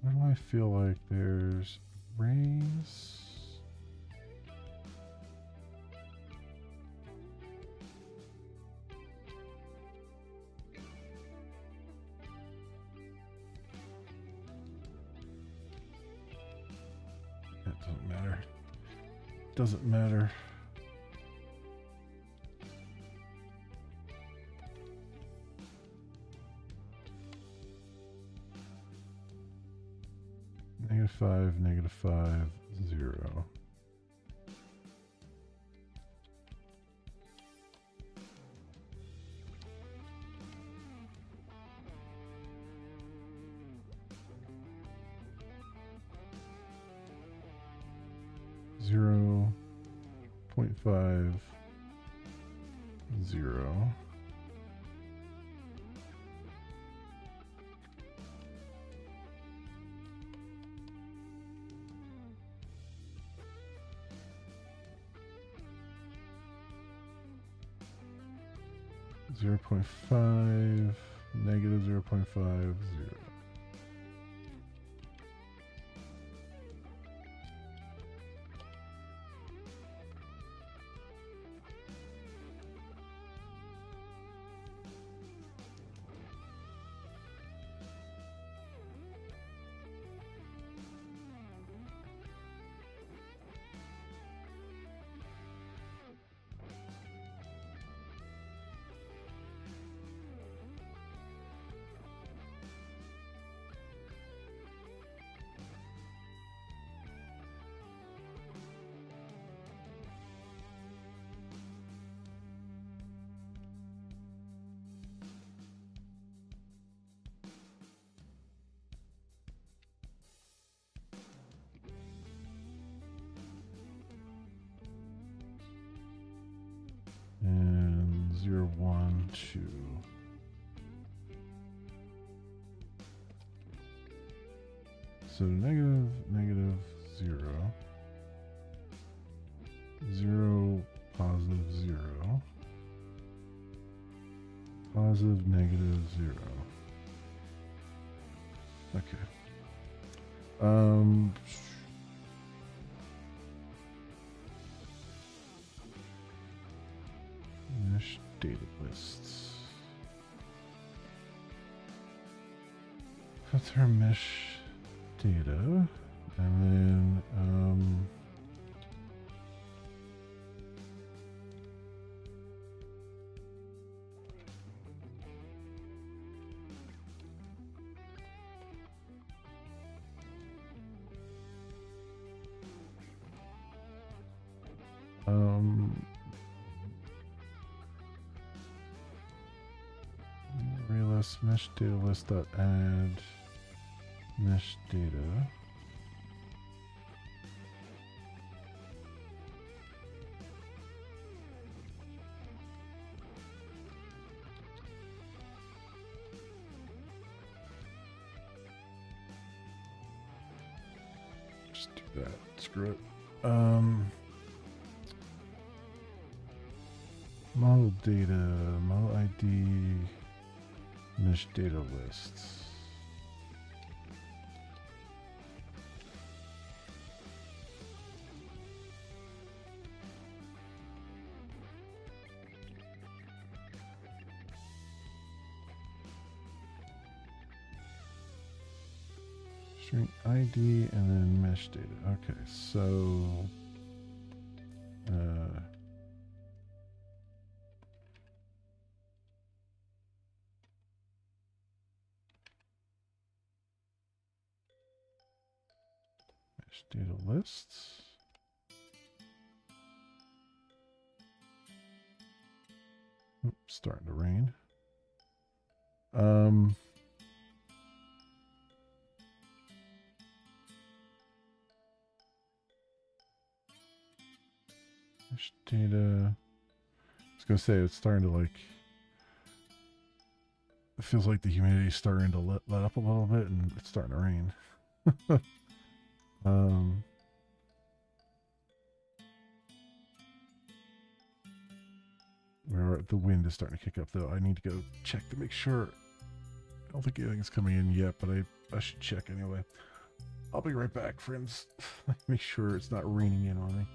Why do I feel like there's arrays? That doesn't matter. Doesn't matter. -5, -5, 0. Zero, 0.5, 0. 0.5, -0.5, 0. And 0, 1, 2. So negative, negative, 0. 0, positive, 0. Positive, negative, 0. Okay. Mesh data lists. That's our mesh data. And then, array mesh data list dot add mesh data. Just do that. Screw it. Model data, model ID, mesh data lists. String ID and then mesh data. Okay, so mesh data lists. Oops, starting to rain. Mesh data. I was gonna say it's starting to like. It feels like the humidity's starting to let up a little bit, and it's starting to rain. Where the wind is starting to kick up, though. I need to go check to make sure. I don't think anything's coming in yet, but I should check anyway. I'll be right back, friends. Make sure it's not raining in on me.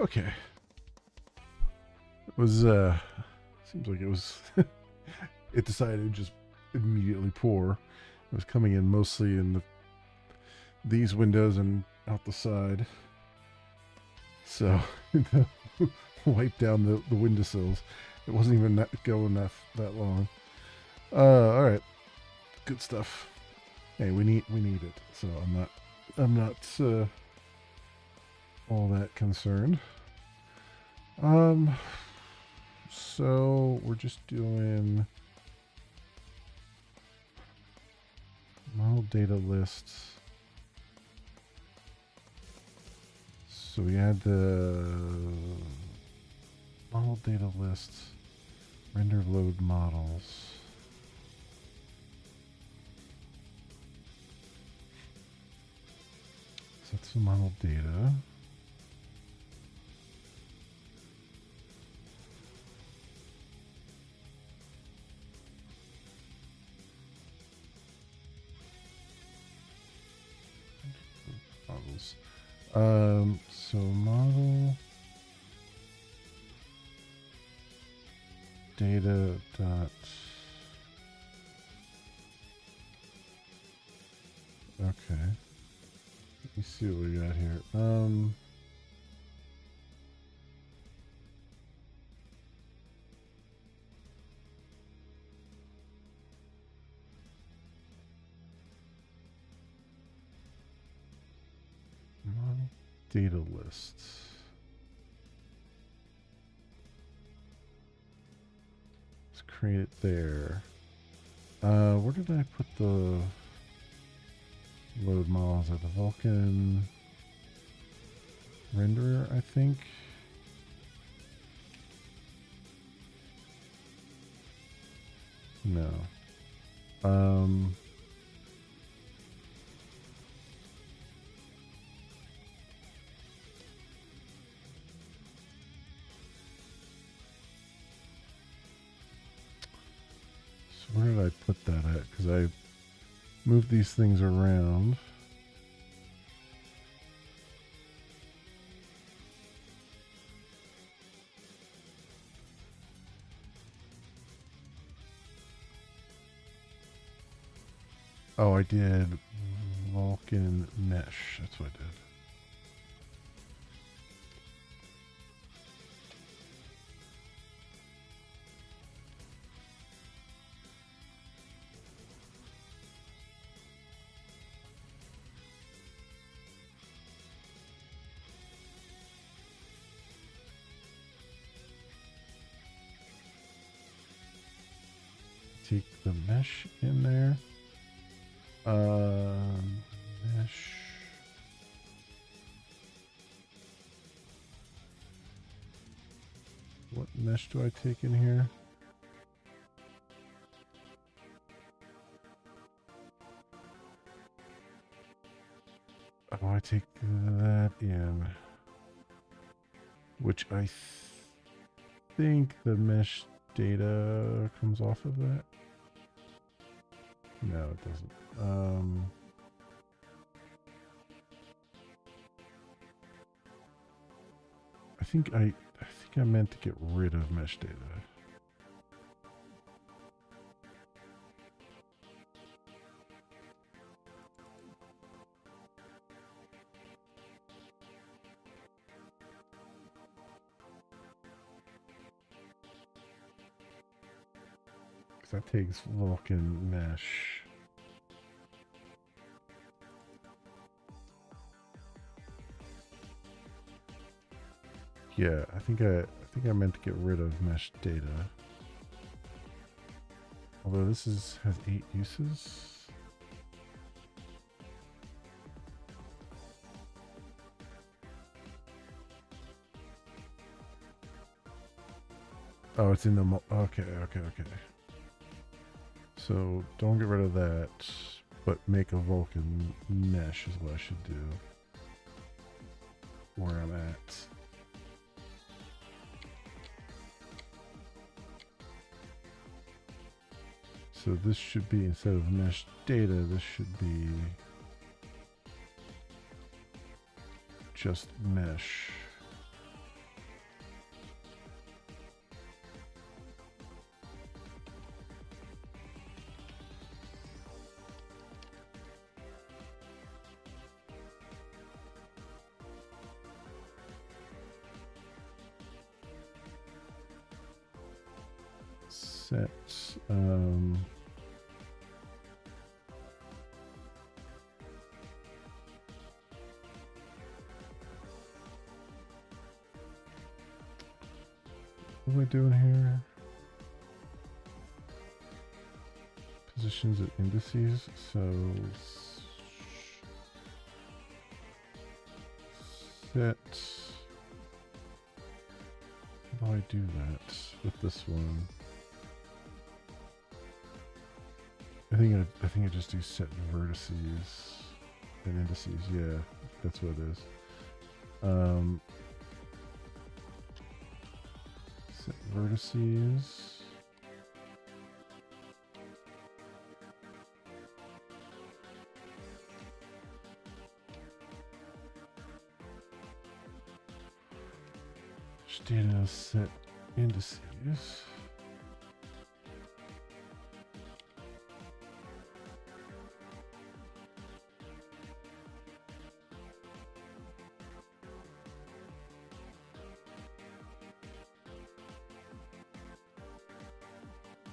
Okay. It was seems like it was it decided to just immediately pour. It was coming in mostly in these windows and out the side. So wipe down the windowsills. It wasn't even going that long. All right, good stuff. Hey, we need it. So I'm not all that concerned. So we're just doing model data lists. So we add the model data lists, render load models. So that's the model data. Models. So model data dot. Okay. Let me see what we got here. Model data lists. Let's create it there. Where did I put the load models at the Vulkan renderer, I think? No. So where did I put that at? Because I moved these things around. Oh, I did Vulkan mesh. That's what I did. Take the mesh in there. Mesh. What mesh do I take in here? Oh, I take that in. Which I think the mesh data comes off of that. No, it doesn't. I think I meant to get rid of mesh data. Because that takes Vulkan mesh. Yeah, I think I meant to get rid of mesh data. Although this has 8 uses. Oh, it's in the okay. So don't get rid of that, but make a Vulkan mesh is what I should do. Where I'm at. So this should be, instead of mesh data, this should be just mesh. set what am I doing here? Positions at indices, so set. How do I do that with this one? I think I just do set vertices and indices. Yeah, that's what it is. Set vertices. Data set indices.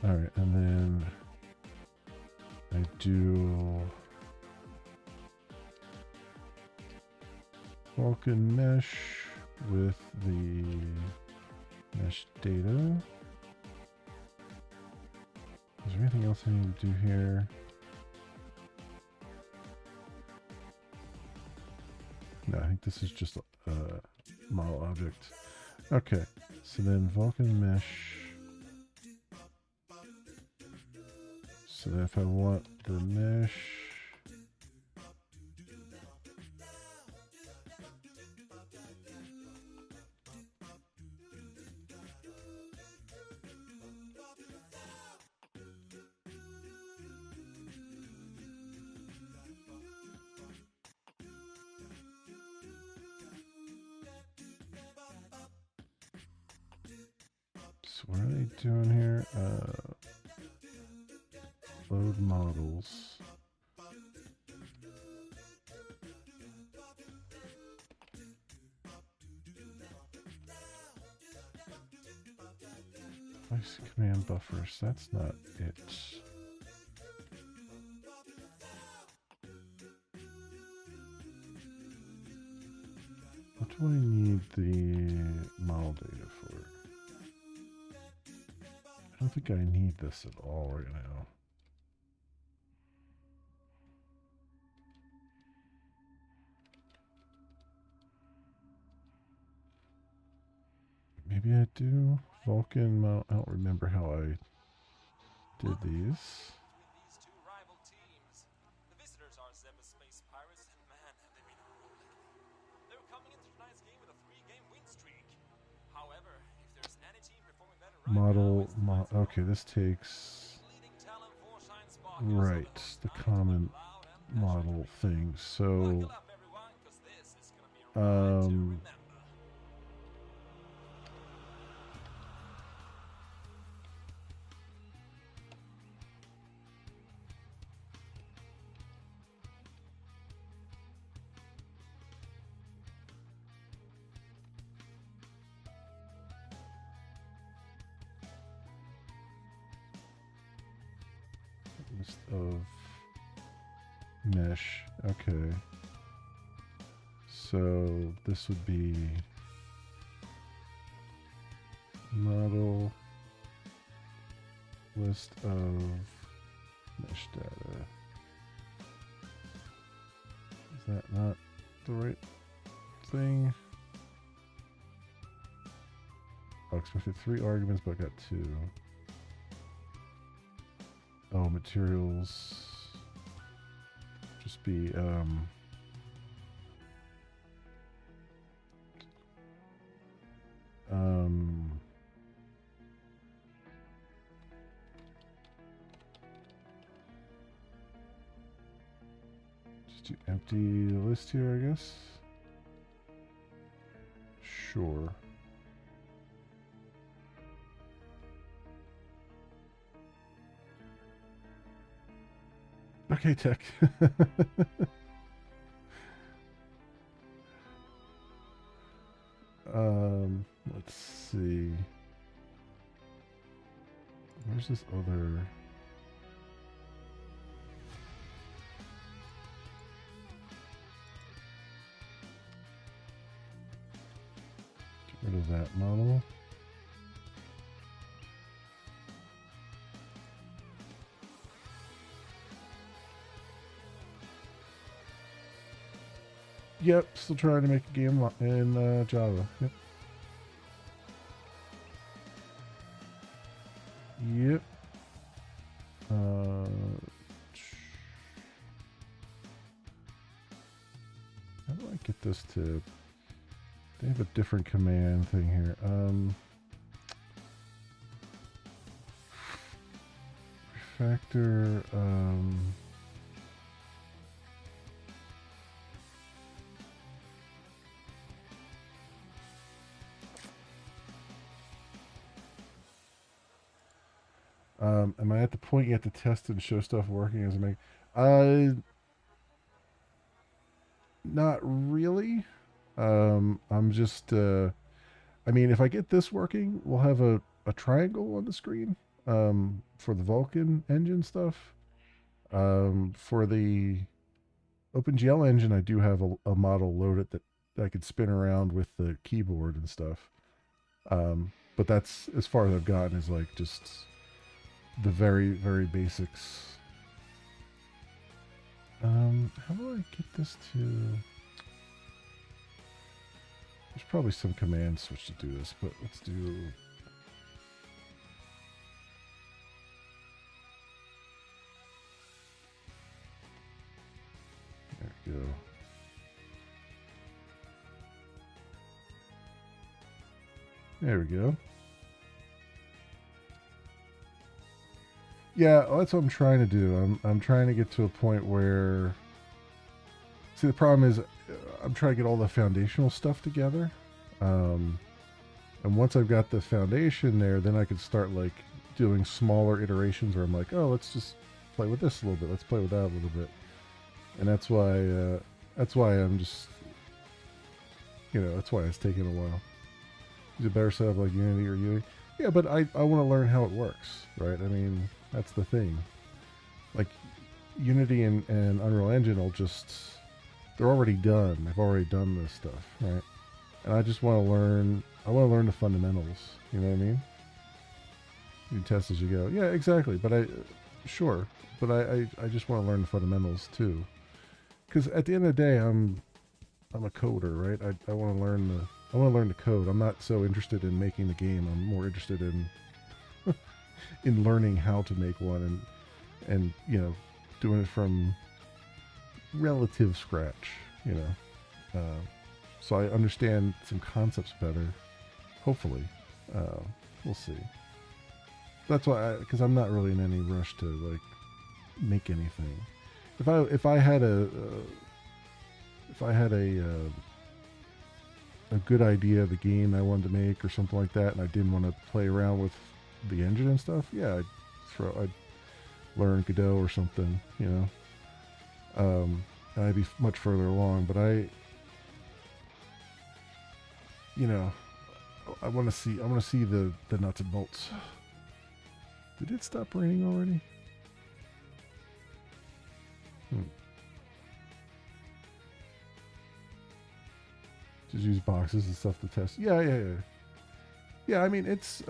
All right, and then I do Vulkan mesh with the mesh data. Is there anything else I need to do here? No, I think this is just a model object. Okay, so then Vulkan mesh. So then if I want the mesh, so what are they doing here? Load models. Device command buffers. That's not it. What do I need the model data for? I don't think I need this at all right now. Maybe I do. Vulkan, I don't remember how I did these. These two rival teams. The visitors are Zebra Space Pirates, and man, have they been rolling. They're coming into tonight's game with a 3-game win streak. However, if there's any team performing better right now, Okay, this takes right the common model thing. So list of mesh. Okay. So this would be model list of mesh data. Is that not the right thing? I expected 3 arguments, but I got 2. Oh, materials. Just be just do empty list here, I guess. Sure. Okay, tech. Let's see. Where's this other? Get rid of that model. Yep, still trying to make a game in Java. Yep. Yep. How do I get this to? They have a different command thing here. Refactor. Am I at the point you have to test and show stuff working as a make? Not really. I'm just. I mean, if I get this working, we'll have a triangle on the screen. For the Vulkan engine stuff. For the OpenGL engine, I do have a model loaded that I could spin around with the keyboard and stuff. But that's as far as I've gotten is like just the very, very basics. How do I get this to... There's probably some command switch to do this, but let's do... There we go. There we go. Yeah, well, that's what I'm trying to do. I'm trying to get to a point where... See, the problem is I'm trying to get all the foundational stuff together. And once I've got the foundation there, then I could start like doing smaller iterations where I'm like, oh, let's just play with this a little bit. Let's play with that a little bit. And that's why I'm just, that's why it's taking a while. Is it better set up like Unity or Unity? Yeah, but I want to learn how it works, right? I mean, that's the thing. Like, Unity and Unreal Engine will just... They're already done. I've already done this stuff, right? And I just want to learn... I want to learn the fundamentals. You know what I mean? You test as you go. Yeah, exactly. But Sure. But I just want to learn the fundamentals, too. Because at the end of the day, I'm a coder, right? I want to learn the code. I'm not so interested in making the game. I'm more interested in in learning how to make one and doing it from relative scratch, so I understand some concepts better. Hopefully, we'll see. That's why, because I'm not really in any rush to like make anything. If I had a good idea of the game I wanted to make or something like that, and I didn't want to play around with the engine and stuff, yeah, I'd learn Godot or something, and I'd be much further along. But I want to see the nuts and bolts. Did it stop raining already? Just use boxes and stuff to test. Yeah, I mean, it's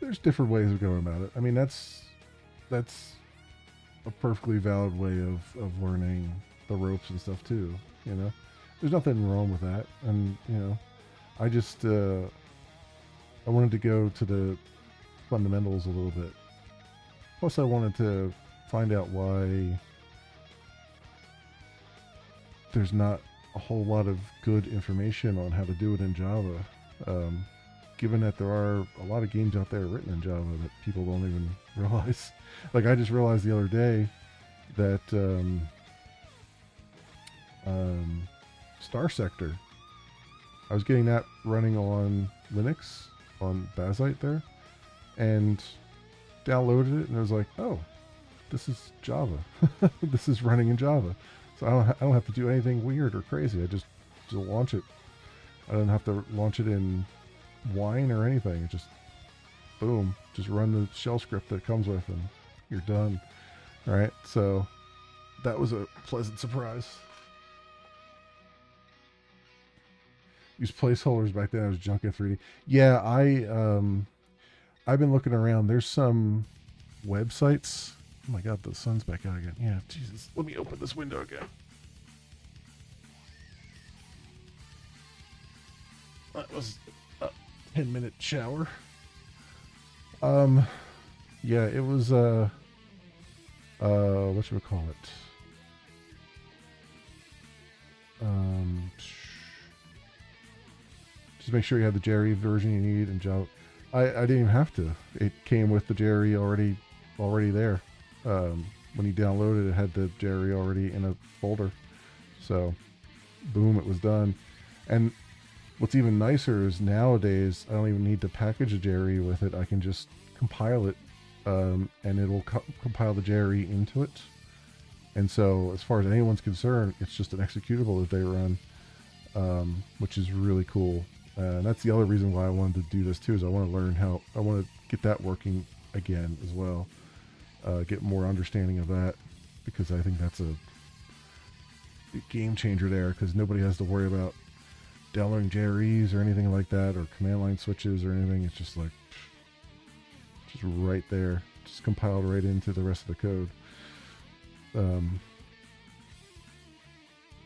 there's different ways of going about it. I mean, that's a perfectly valid way of learning the ropes and stuff too. There's nothing wrong with that. And I just I wanted to go to the fundamentals a little bit. Plus, I wanted to find out why there's not a whole lot of good information on how to do it in Java. Given that there are a lot of games out there written in Java that people don't even realize. Like, I just realized the other day that Star Sector, I was getting that running on Linux, on Bazite there, and downloaded it, and I was like, oh, this is Java. This is running in Java. So I don't have to do anything weird or crazy. I just launch it. I don't have to launch it in Wine or anything. It just boom, just run the shell script that comes with, and you're done. All right, so that was a pleasant surprise. Use placeholders back then. I was junk at 3D. Yeah, I've been looking around. There's some websites. Oh my god, the sun's back out again. Yeah, Jesus. Let me open this window again. That was a 10-minute shower. Yeah, it was what should we call it? Just make sure you have the Jerry version you need and Java. I didn't even have to. It came with the Jerry already there. When you downloaded it, it had the Jerry already in a folder. So, boom, it was done. And what's even nicer is nowadays I don't even need to package a Jerry with it. I can just compile it, and it'll compile the Jerry into it. And so, as far as anyone's concerned, it's just an executable that they run, which is really cool. And that's the other reason why I wanted to do this too. Is I want to learn how I want to get that working again as well. Get more understanding of that, because I think that's a game changer there. Because nobody has to worry about downloading JREs or anything like that, or command line switches or anything. It's just like just right there, just compiled right into the rest of the code.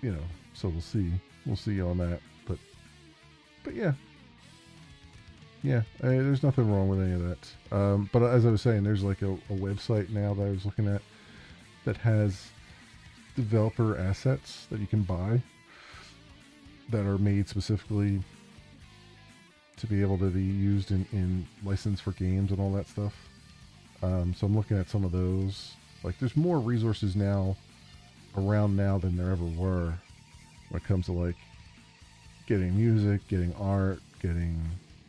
You know, so we'll see on that, but yeah, there's nothing wrong with any of that. But as I was saying, there's like a website now that I was looking at that has developer assets that you can buy that are made specifically to be able to be used in license for games and all that stuff. So I'm looking at some of those. Like, there's more resources now around now than there ever were when it comes to like getting music, getting art, getting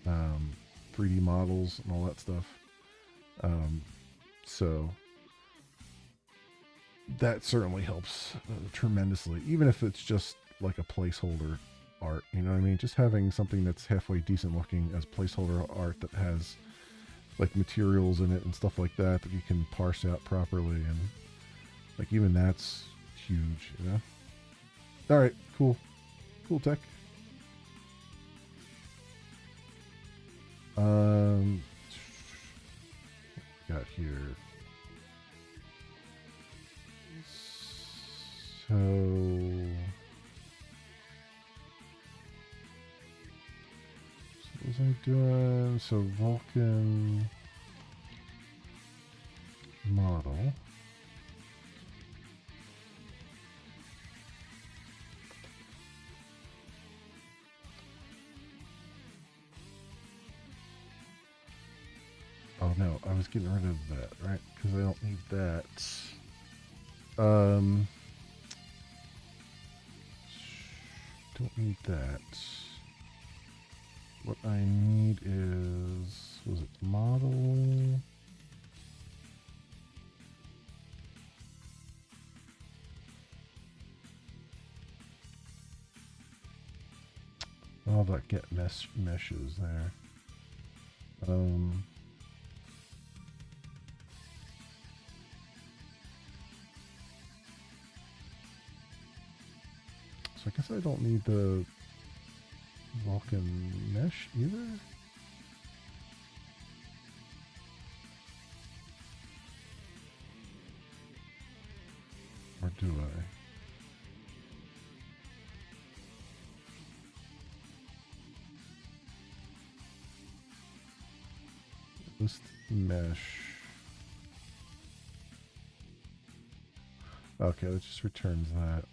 3D models and all that stuff. So that certainly helps tremendously, even if it's just like a placeholder art. You know what I mean? Just having something that's halfway decent looking as placeholder art that has like materials in it and stuff like that that you can parse out properly, and like even that's huge, you know? All right, cool tech. Got here. So what was I doing? So Vulkan model. Oh no, I was getting rid of that, right? Because I don't need that. Don't need that. What I need is, was it model? All that get meshes there. So I guess I don't need the Vulkan mesh either. Or do I? List mesh. Okay, that just returns that.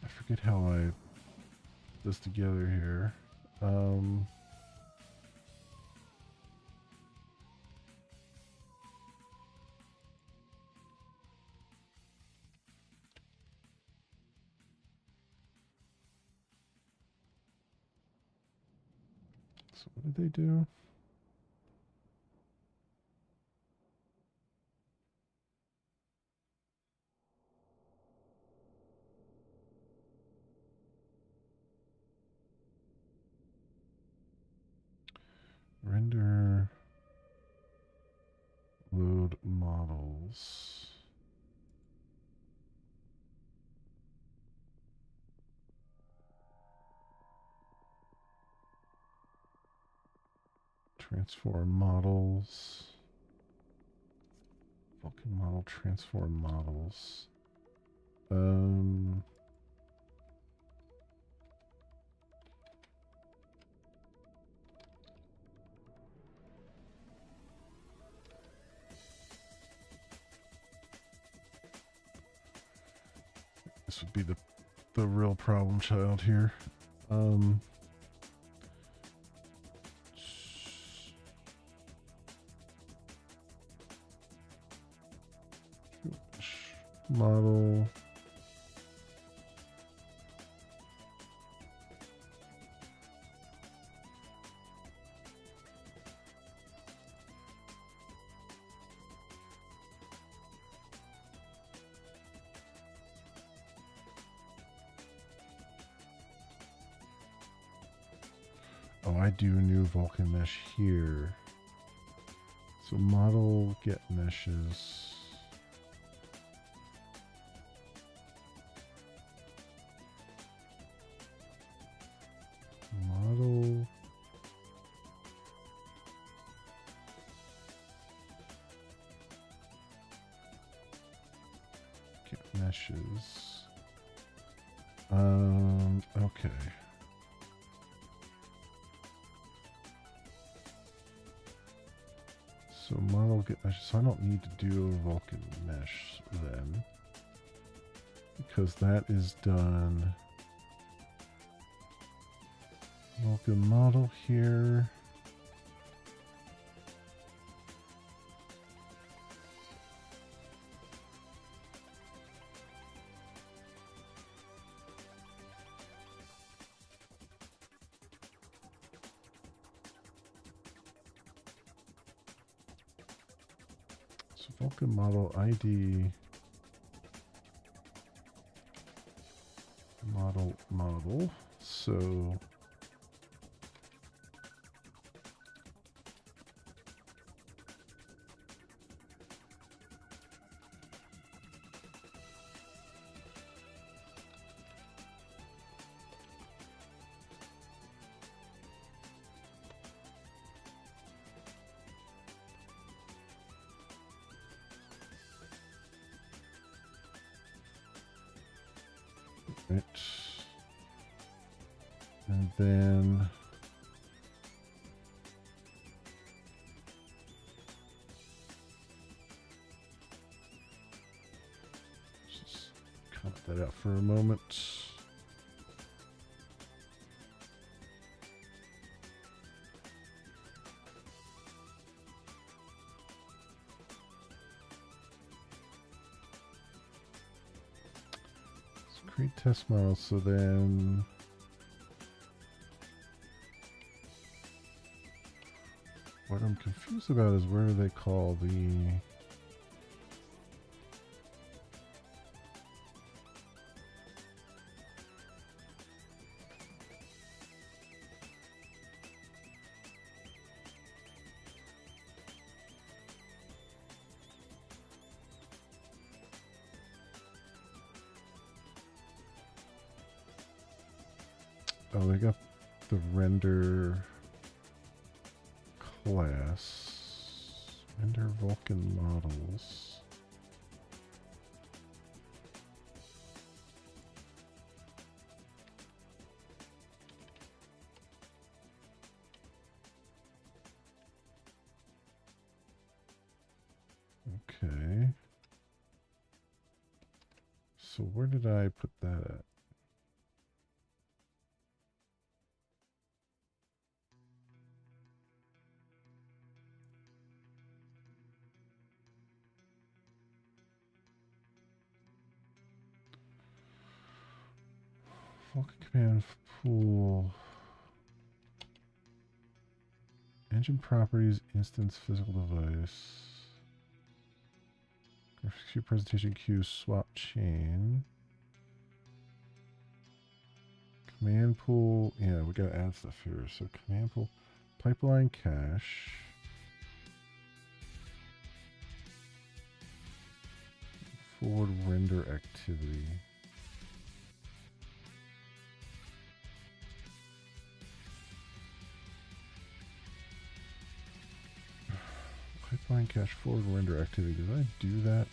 I forget how I put this together here. So what did they do? Transform models. Vulcan model, transform models. This would be the real problem child here. Model. Oh, I do new Vulcan mesh here. So model get meshes. Model. Get meshes. Okay. So model get mesh, so I don't need to do a Vulcan mesh then, because that is done. Vulcan model here. Vulcan model ID model. So right. And then just comment that out for a moment. Let's create test models. So then what I'm confused about is where do they call the oh, they got the render class, render Vulcan models. Okay. So where did I put that at? Vulcan command pool. Engine properties, instance, physical device. Graphics queue, presentation queue, swap chain. Command pool. Yeah, we gotta add stuff here. So command pool, pipeline cache. Forward render activity. Pipeline cache forward render activity. Did I do that?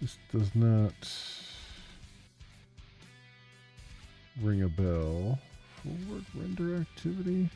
This does not ring a bell. Forward render activity.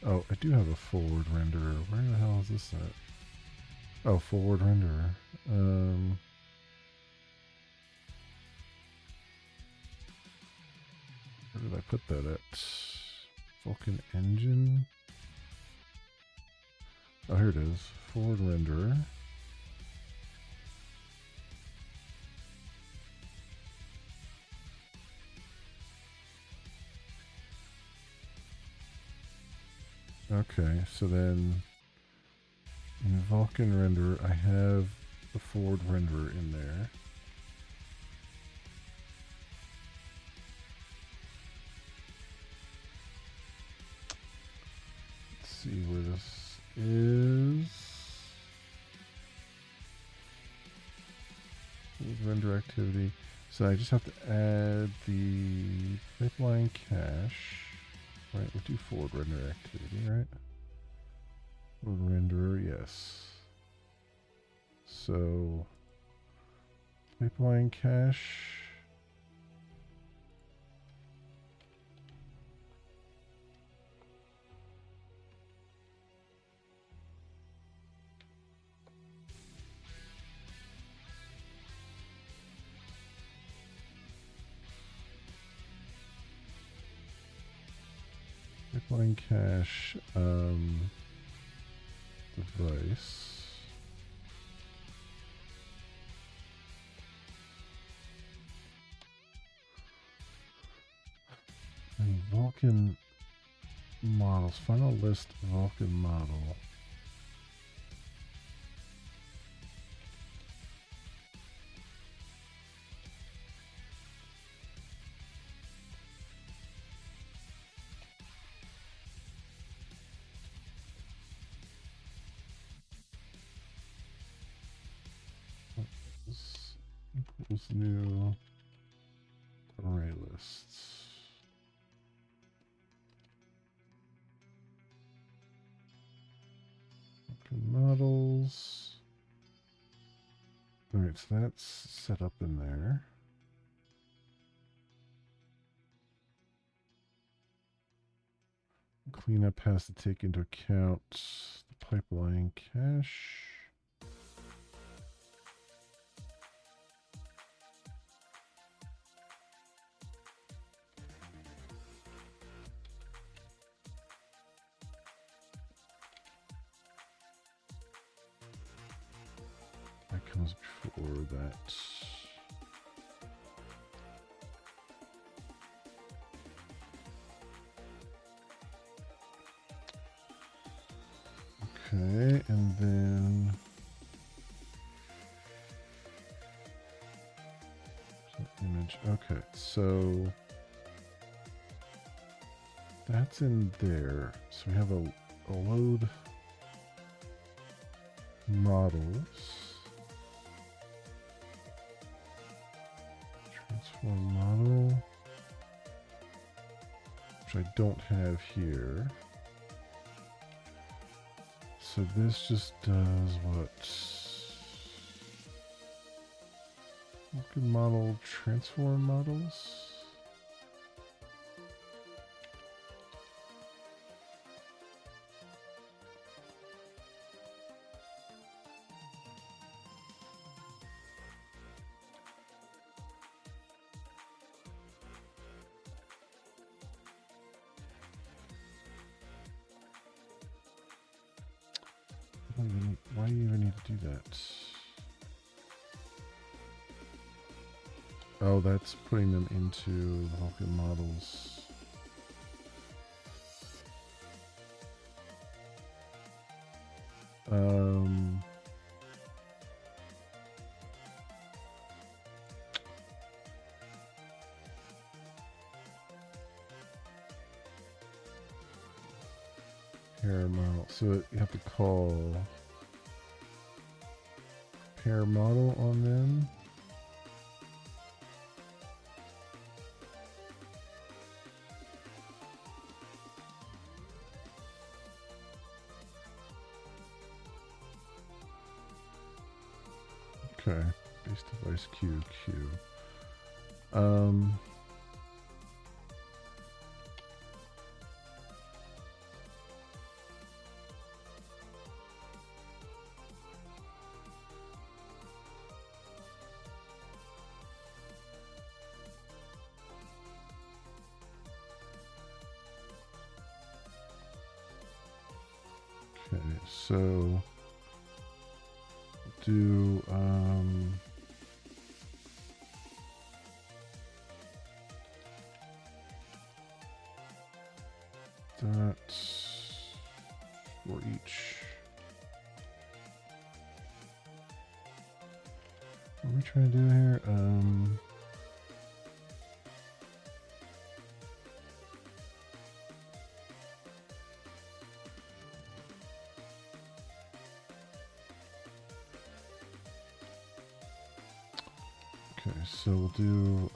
Oh, I do have a forward renderer. Where the hell is this at? Oh, forward renderer. Where did I put that at? Vulkan engine. Oh, here it is. Forward renderer. Okay, so then in Vulkan renderer, I have the forward renderer in there. Let's see where this is. Forward render activity. So I just have to add the pipeline cache. Right, we do forward render activity, right? Forward renderer, yes. So pipeline cache. Pipeline cache device. And Vulkan models. Final list Vulkan model. Equals new array lists. Vulkan models. Alright, so that's set up in there. Cleanup has to take into account the pipeline cache. That comes before that. Okay, and then image. Okay, so that's in there. So we have a load models. Transform model, which I don't have here. So this just does what? Vulkan model transform models. Why do you even need to do that? Oh, that's putting them into the Vulkan models. Pair model. So you have to call pair model on them. Okay, base device Q. Okay, so do that for each. What are we trying to do here? Okay, so we'll do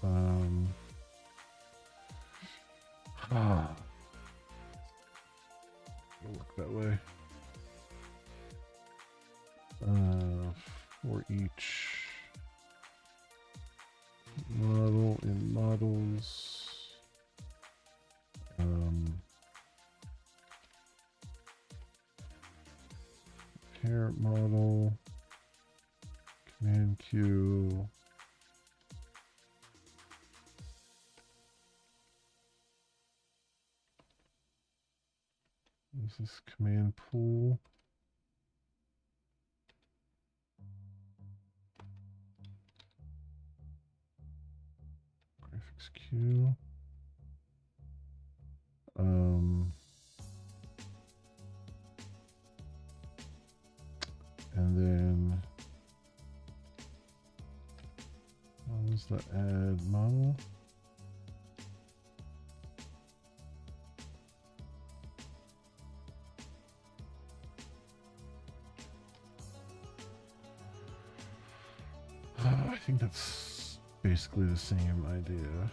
we'll look that way. For each model in models, parent model, command Q. This is command pool. Graphics Q. And then what was the add model? I think that's basically the same idea.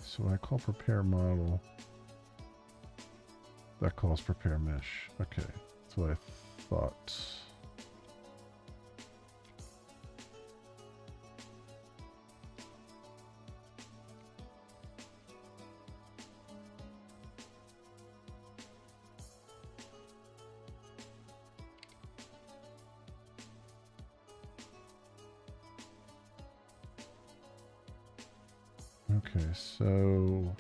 So when I call prepare model, that calls prepare mesh. Okay, that's what I thought. Okay, so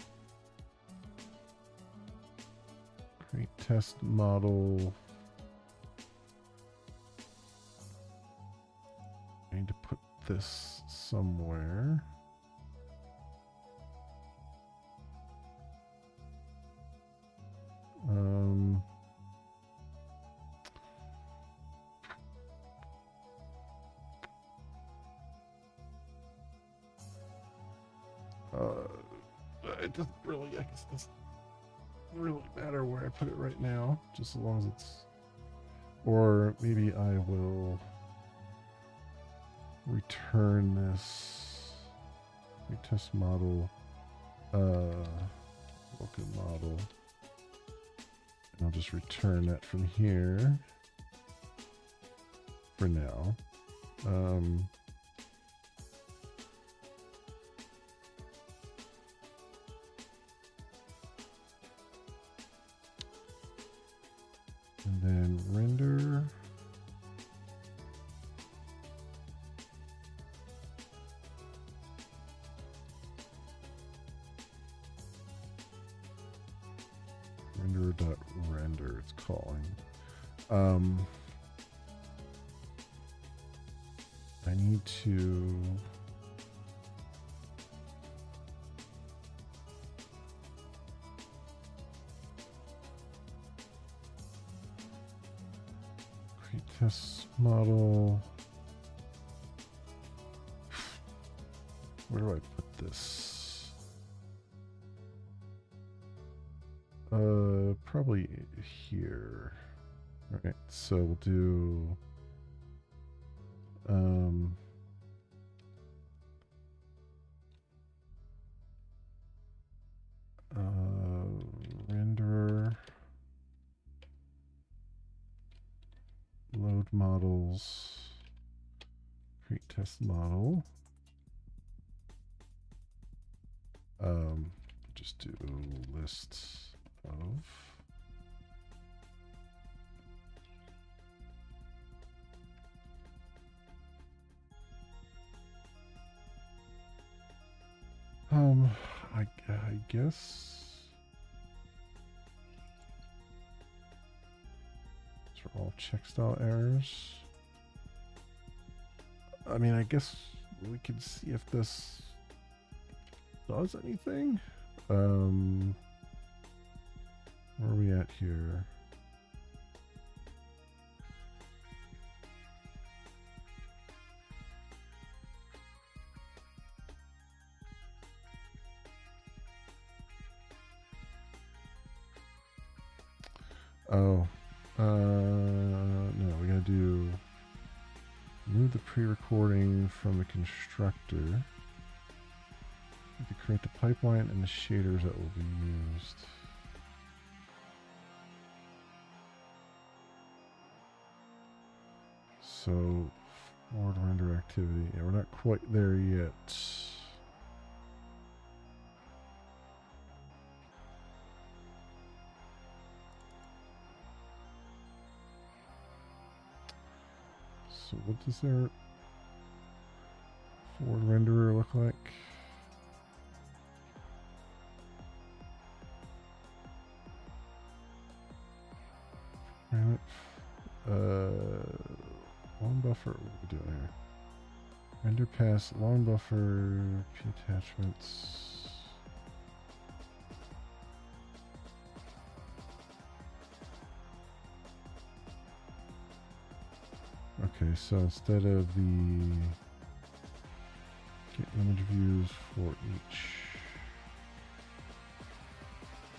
create test model. I need to put this somewhere. It doesn't really, I guess it doesn't really matter where I put it right now, just as long as it's, or maybe I will return this retest model, local model, and I'll just return that from here for now. And then render. renderer.render it's calling. I need to create test model. Where do I put this? Probably here. All right, so we'll do renderer, load models, create test model. Just do lists of. I guess these are all check style errors. I mean, I guess we can see if this does anything. Where are we at here? Oh, no, we gotta do remove the pre-recording from the constructor. To create the pipeline and the shaders that will be used. So, forward render activity. Yeah, we're not quite there yet. So what does their forward renderer look like? Long buffer, what are we doing here? Render pass, long buffer, P attachments. Okay, so instead of the get image views for each,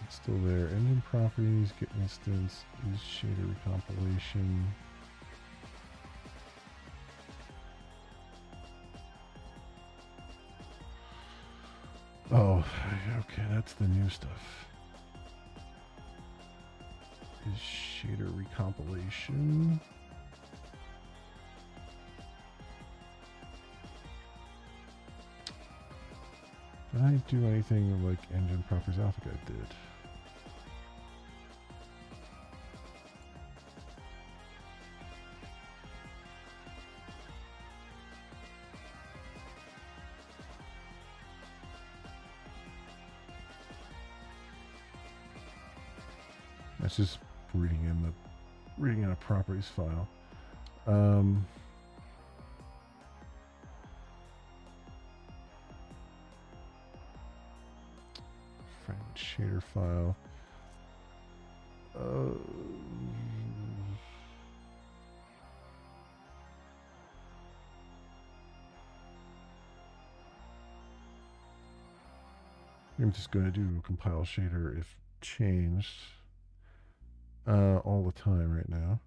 it's still there. Engine properties, get instance, use shader recompilation. Oh, okay, that's the new stuff. Is shader recompilation. Did I do anything like engine properties? I don't think I did. That's just reading in a properties file. Fragment shader file. I'm just going to do compile shader if changed all the time right now.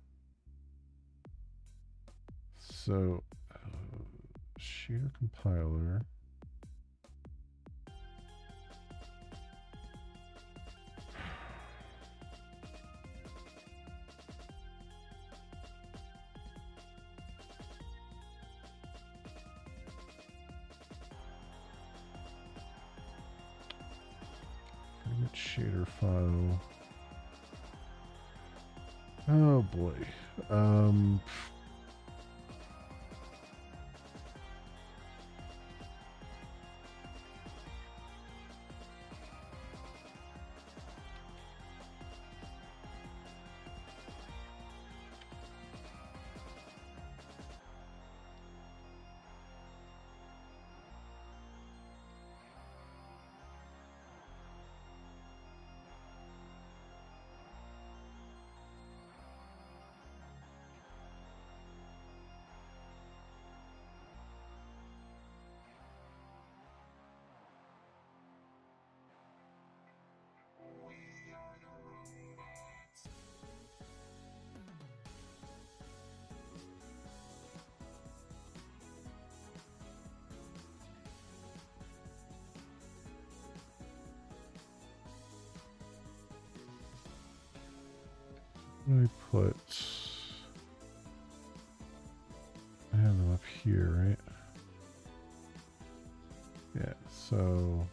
So shader compiler. Shader file. Oh boy. I put. I have them up here, right? Yeah, so.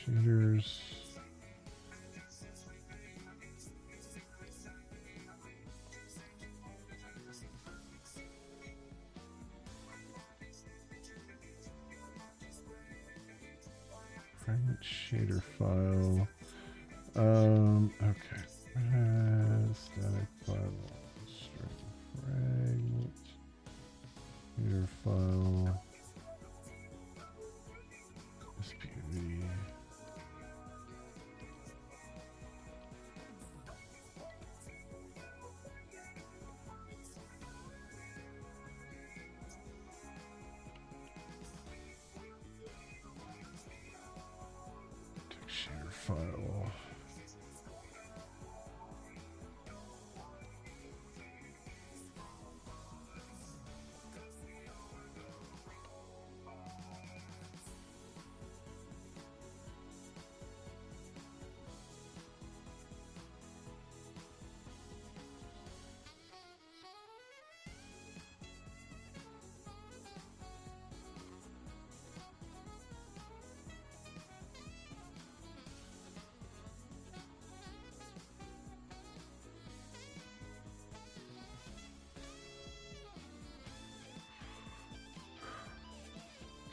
Shaders. Fragment shader file. Okay. Static file. String fragment. Shader file. SPV. Shader file.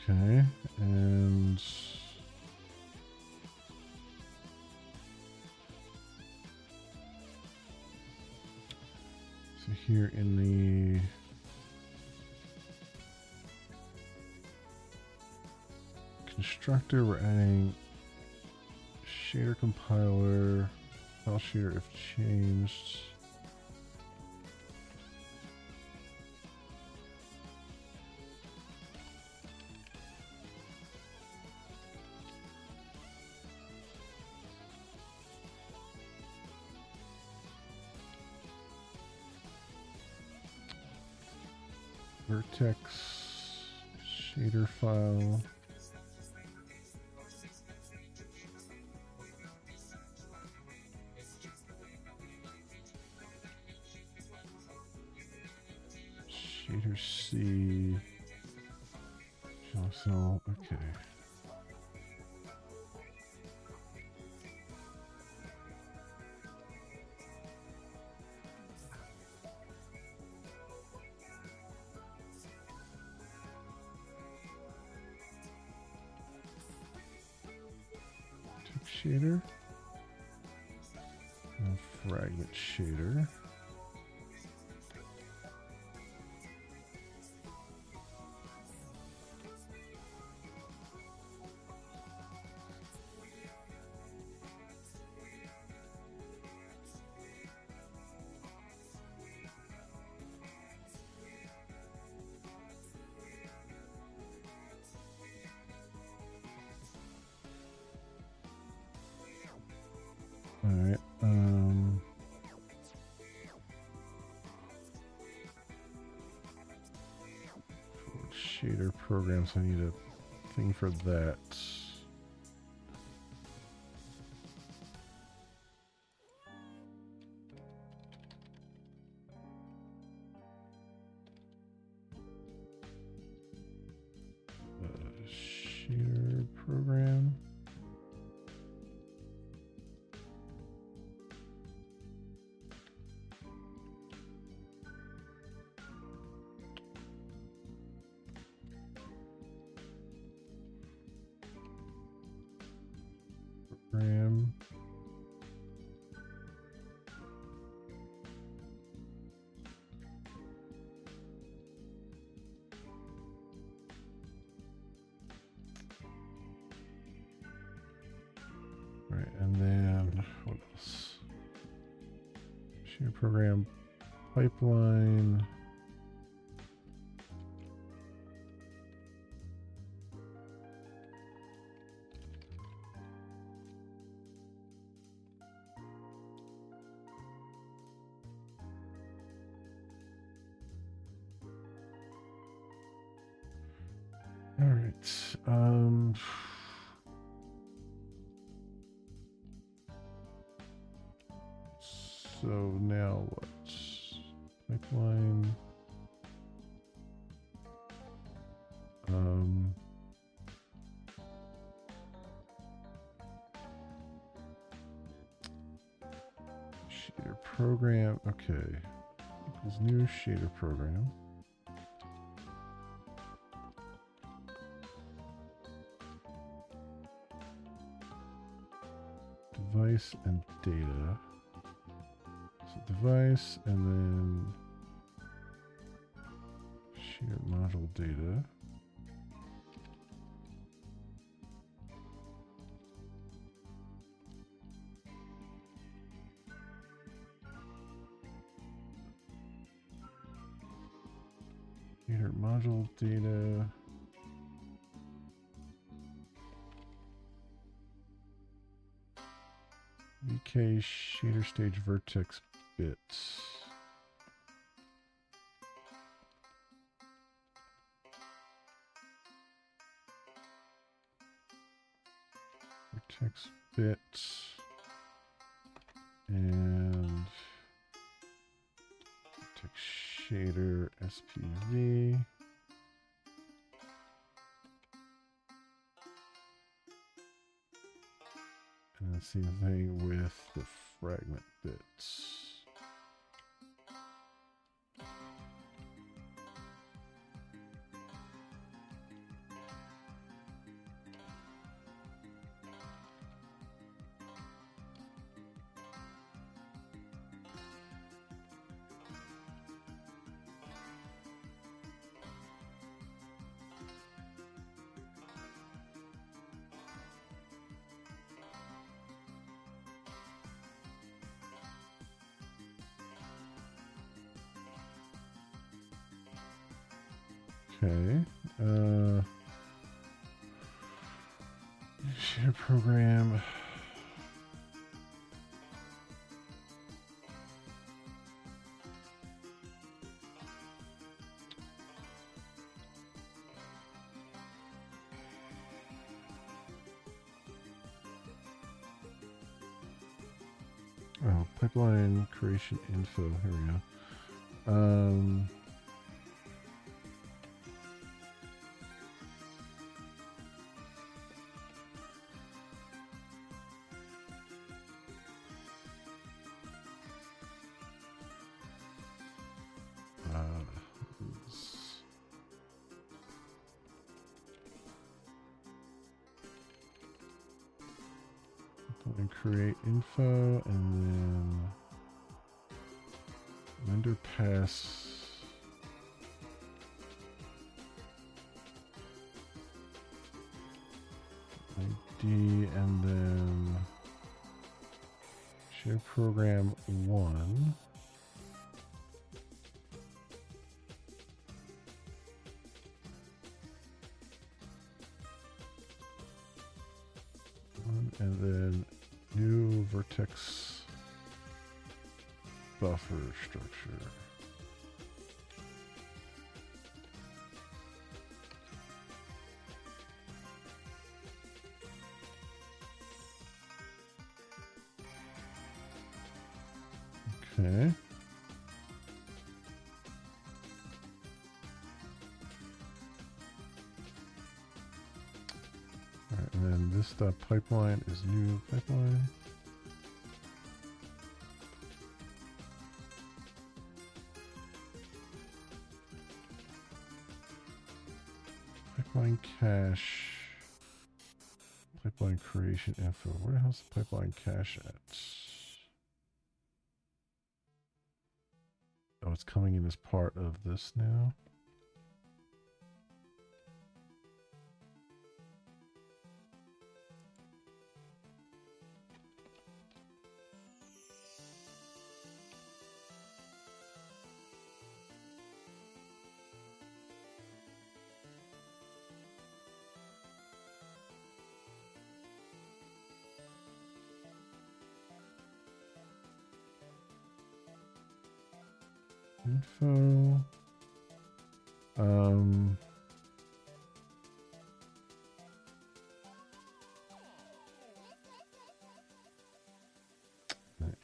Okay, and so here in the constructor, we're adding shader compiler, file shader if changed. Vertex shader file. Shader C. So, okay. Text shader. And fragment shader. All right. Shader programs. I need a thing for that. Shader program. Program. All right, and then what else? Shader program pipeline. So now what? Pipeline. Shader program. Okay. Equals new shader program. Device and data. So device and then shader module data. Shader module data. VK shader stage vertex bits. Vertex bits and vertex shader SPV. And the same thing with the fragment bits. Okay. Share program. Oh, pipeline creation info. Here we go. And create info and then vendor pass ID and then share program 1. And then new vertex buffer structure. Okay. All right, and then this pipeline is new pipeline. Pipeline cache. Pipeline creation info. Where the hell's the pipeline cache at? Oh, it's coming in as part of this now. Info.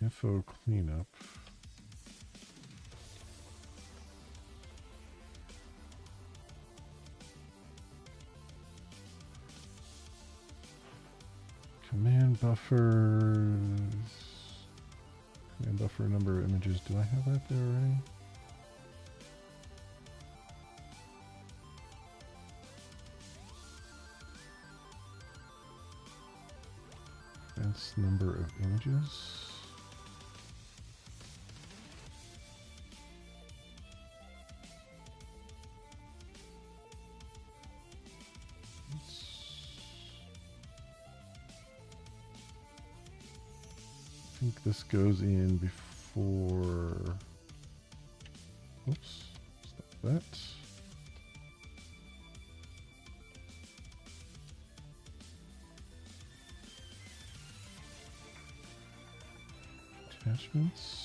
Info cleanup. Command buffers. Command buffer number of images. Do I have that there already? Fence number of images. I think this goes in before. Oops, stop that. Attachments.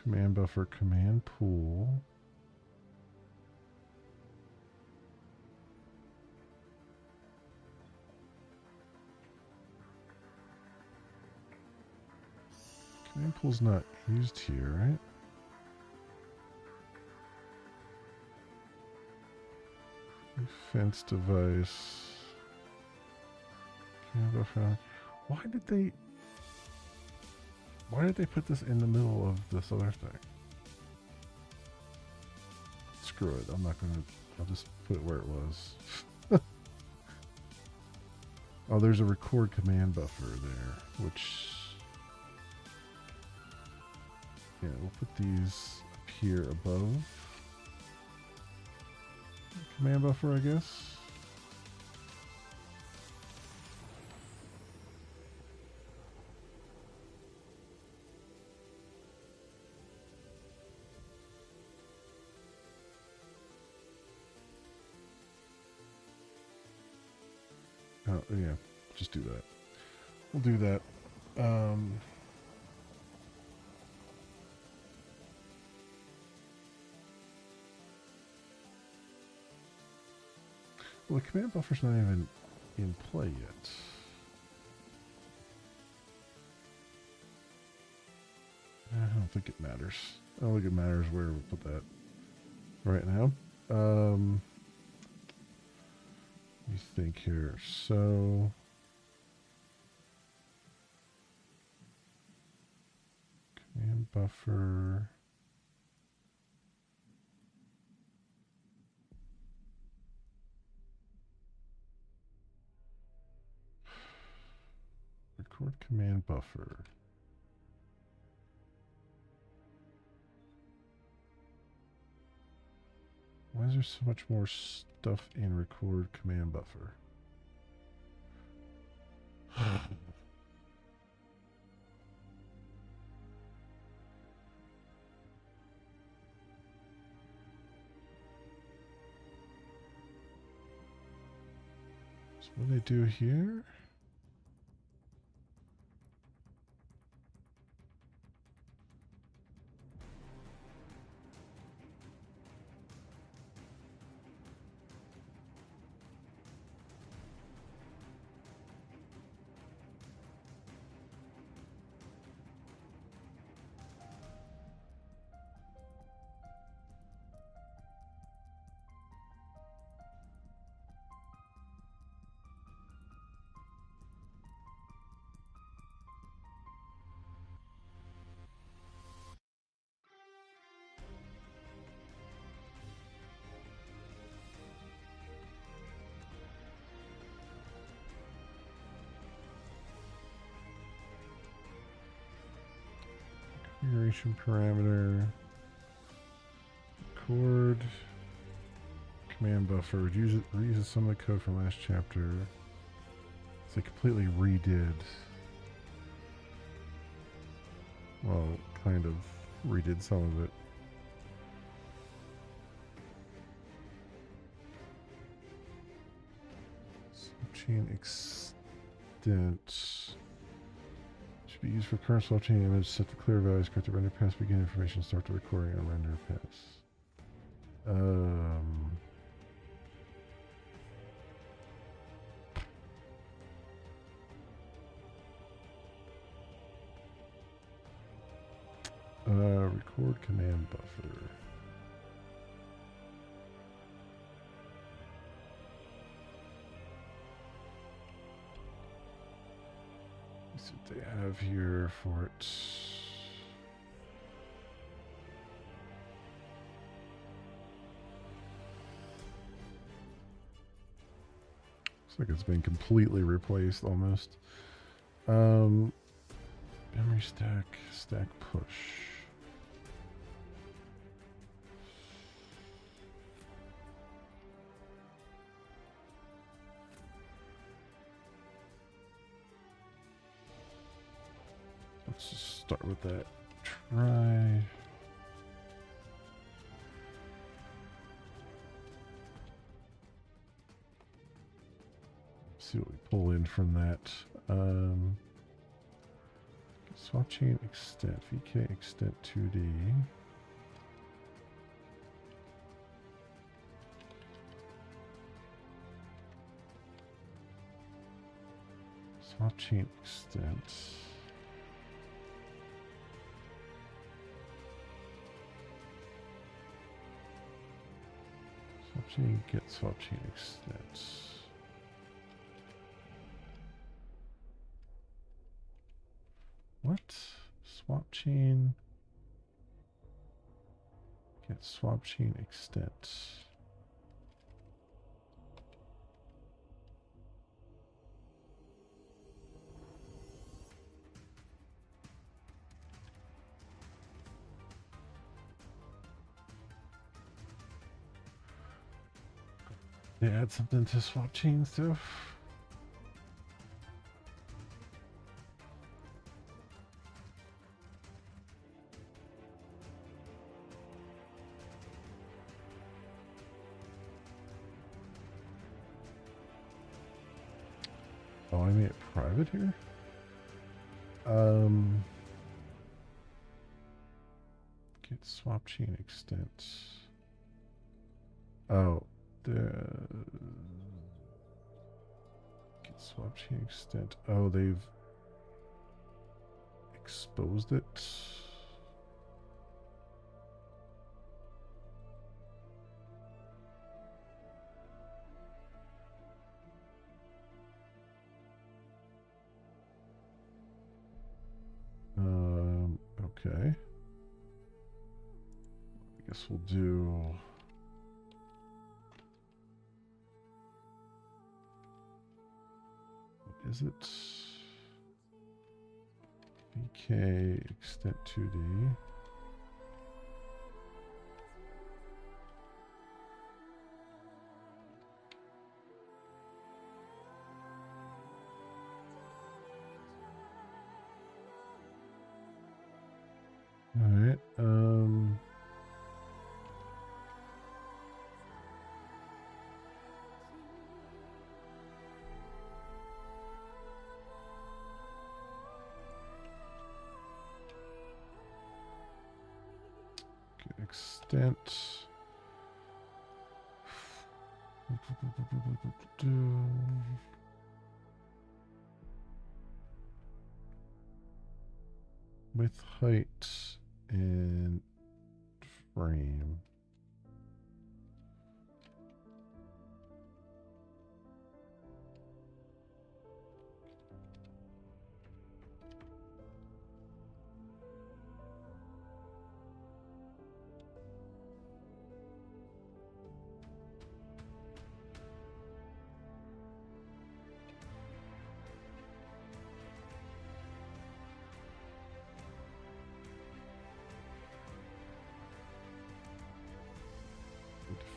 Command buffer, command pool. Command pool's not used here, right? Fence device. Command buffer. Why did they put this in the middle of this other thing? Screw it. I'll just put it where it was. Oh, there's a record command buffer there, which, yeah, we'll put these up here above command buffer, I guess. Oh, yeah, just do that. We'll do that. Well, the command buffer's not even in play yet. I don't think it matters. I don't think it matters where we put that right now. Let me think here. So command buffer. Record command buffer. Why is there so much more stuff in record command buffer? So what do they do here? Configuration parameter. Record command buffer. Reuses some of the code from last chapter. They completely redid. Well, kind of redid some of it. chain extent should be used for current swap chain image. Set the clear values, correct the render pass, begin information, start the recording on render pass. Record command buffer. Let's see what they have here for it. Looks like it's been completely replaced almost. Memory stack push. Let's just start with that. Try. See what we pull in from that. Swap chain extent, VK extent 2D. Swap chain extent. Swap chain get swap chain extent. What? Swap chain. Get swap chain extent. They add something to swap chain stuff. Oh, I made it private here? Get swap chain extent. Oh, the get swap chain extent. Oh, they've exposed it. Okay. I guess we'll do. What is it? VK extent 2D. All right. Extent. Width, height, and frame.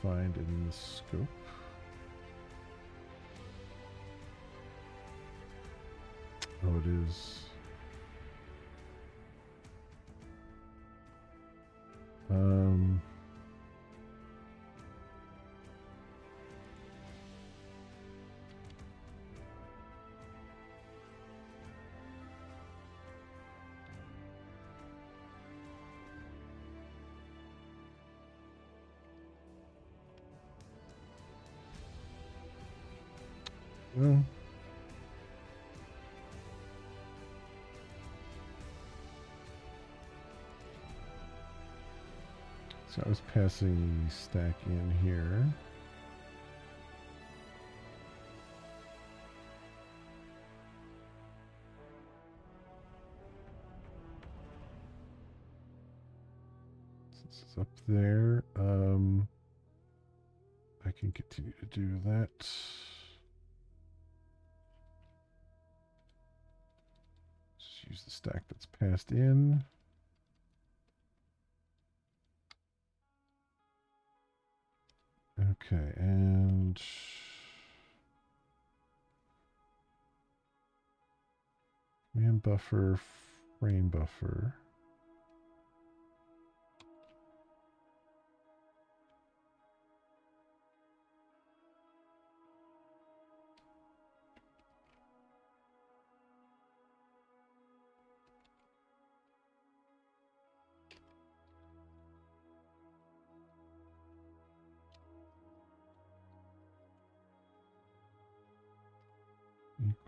Defined in the scope. Oh, it is. Well, so I was passing the stack in here. It's up there. I can continue to do that. Just use the stack that's passed in. Okay, and command buffer, frame buffer.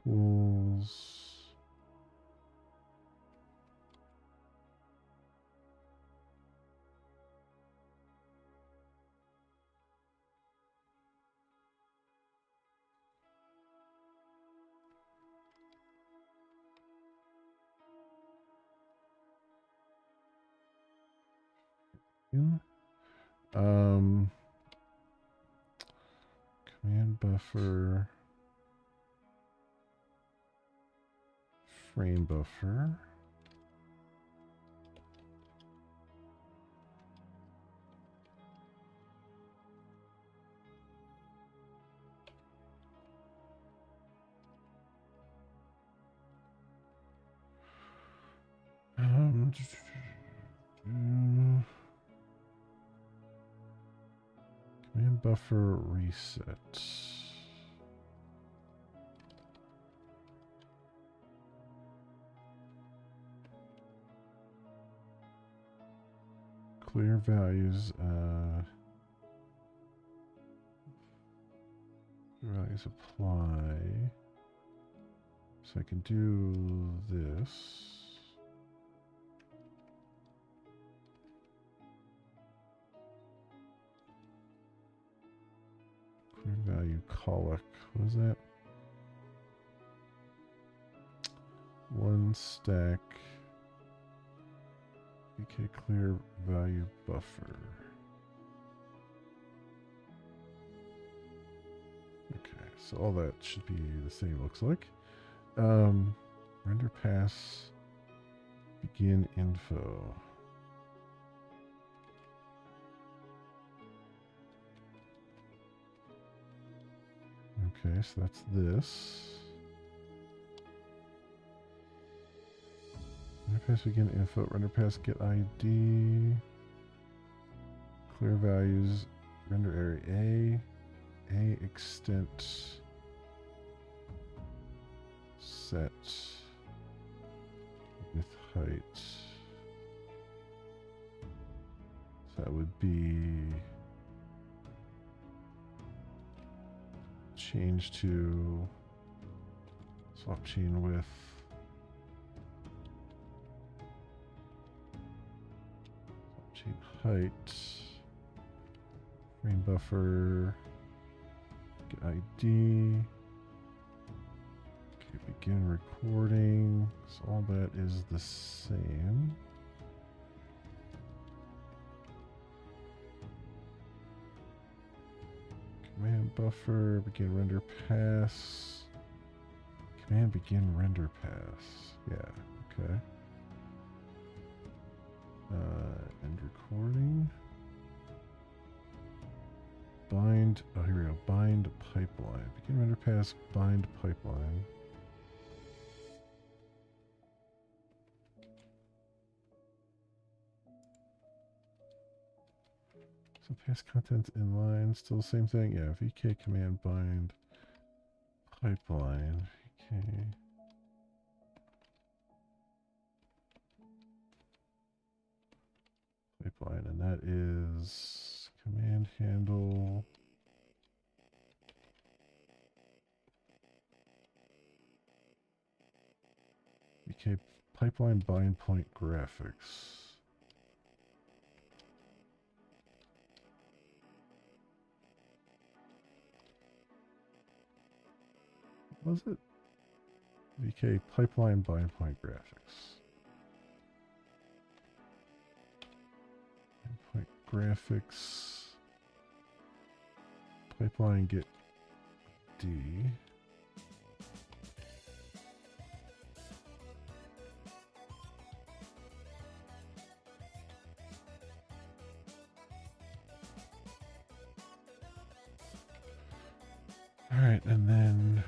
Equals in. Command buffer, frame buffer. Command buffer reset. Clear values. Values apply. So I can do this. Clear value colic. What is that? One stack. BK clear value buffer. Okay, so all that should be the same, looks like. Render pass, begin info. Okay, so that's this. Render pass, begin info. Render pass, get ID. Clear values, render area A extent. Set with height. So that would be change to swap chain width. Swap chain height. Frame buffer. Get ID. Begin recording. So all that is the same. Command buffer, begin render pass. Command begin render pass. Yeah, okay. End recording. Bind, oh here we go. Bind pipeline. Begin render pass, bind pipeline. So pass content inline, still the same thing. Yeah, VK command bind pipeline. VK. Pipeline, and that is command handle. VK pipeline bind point graphics. Was it? VK pipeline bind point graphics. Bind point graphics. Pipeline get D. All right, and then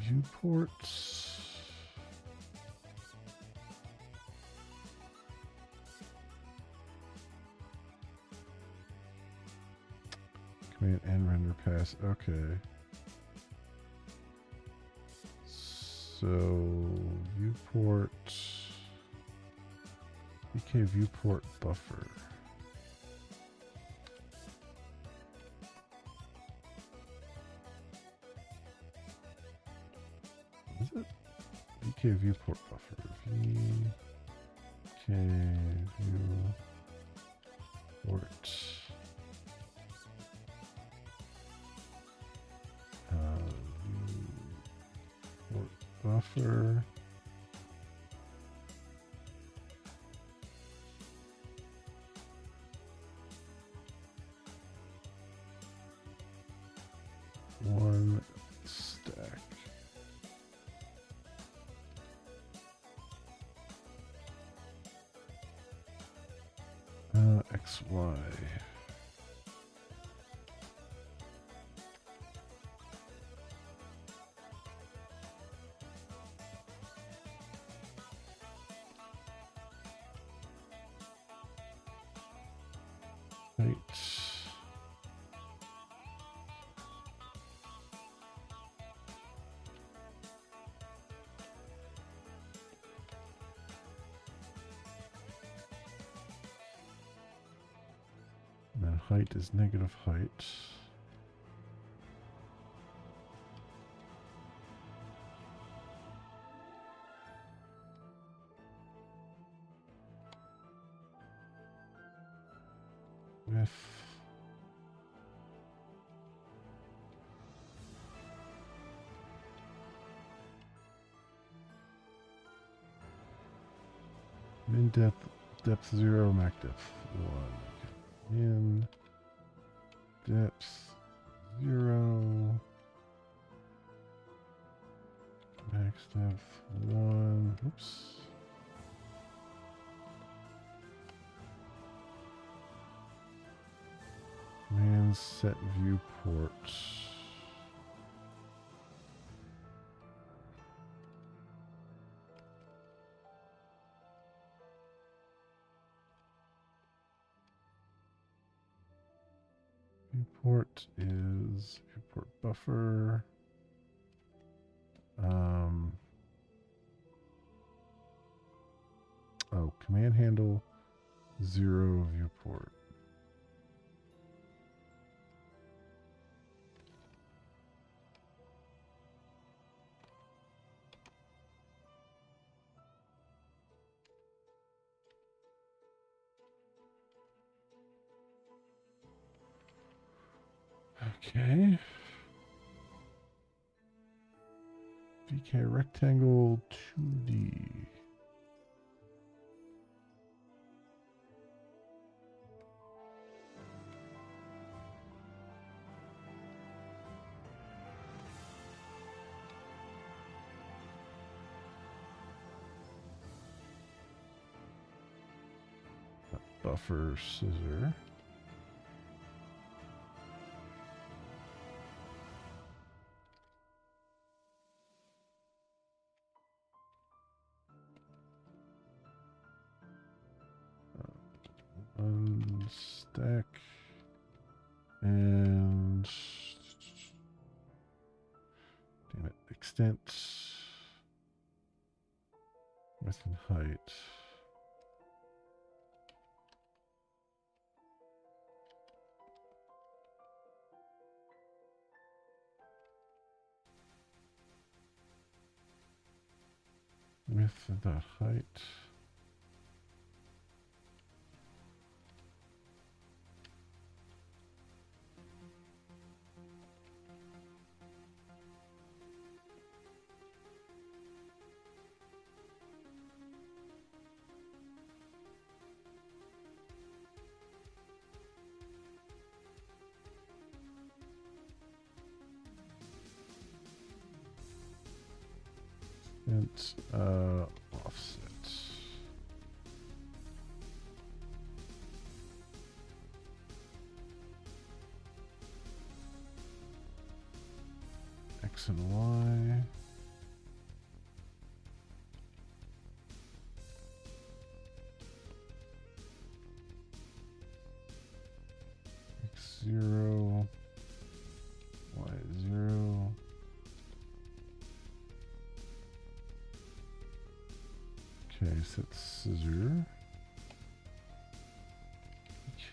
viewports. Command and render pass. Okay. So viewport. VK viewport buffer. Is it? VK viewport buffer. VK viewport. Viewport buffer. One stack. XY. Right. And then height is negative height. Width. Min depth 0, max depth 1. Min depth 0, max depth 1. Oops. Command set viewport. Viewport is viewport buffer. Oh, command handle 0 viewport. Okay. VK rectangle 2D. Buffer scissor. Unstack and damn it, extent, width and height. Width width and dot height. And offset. X and Y. X0, Y0. Okay, set scissor.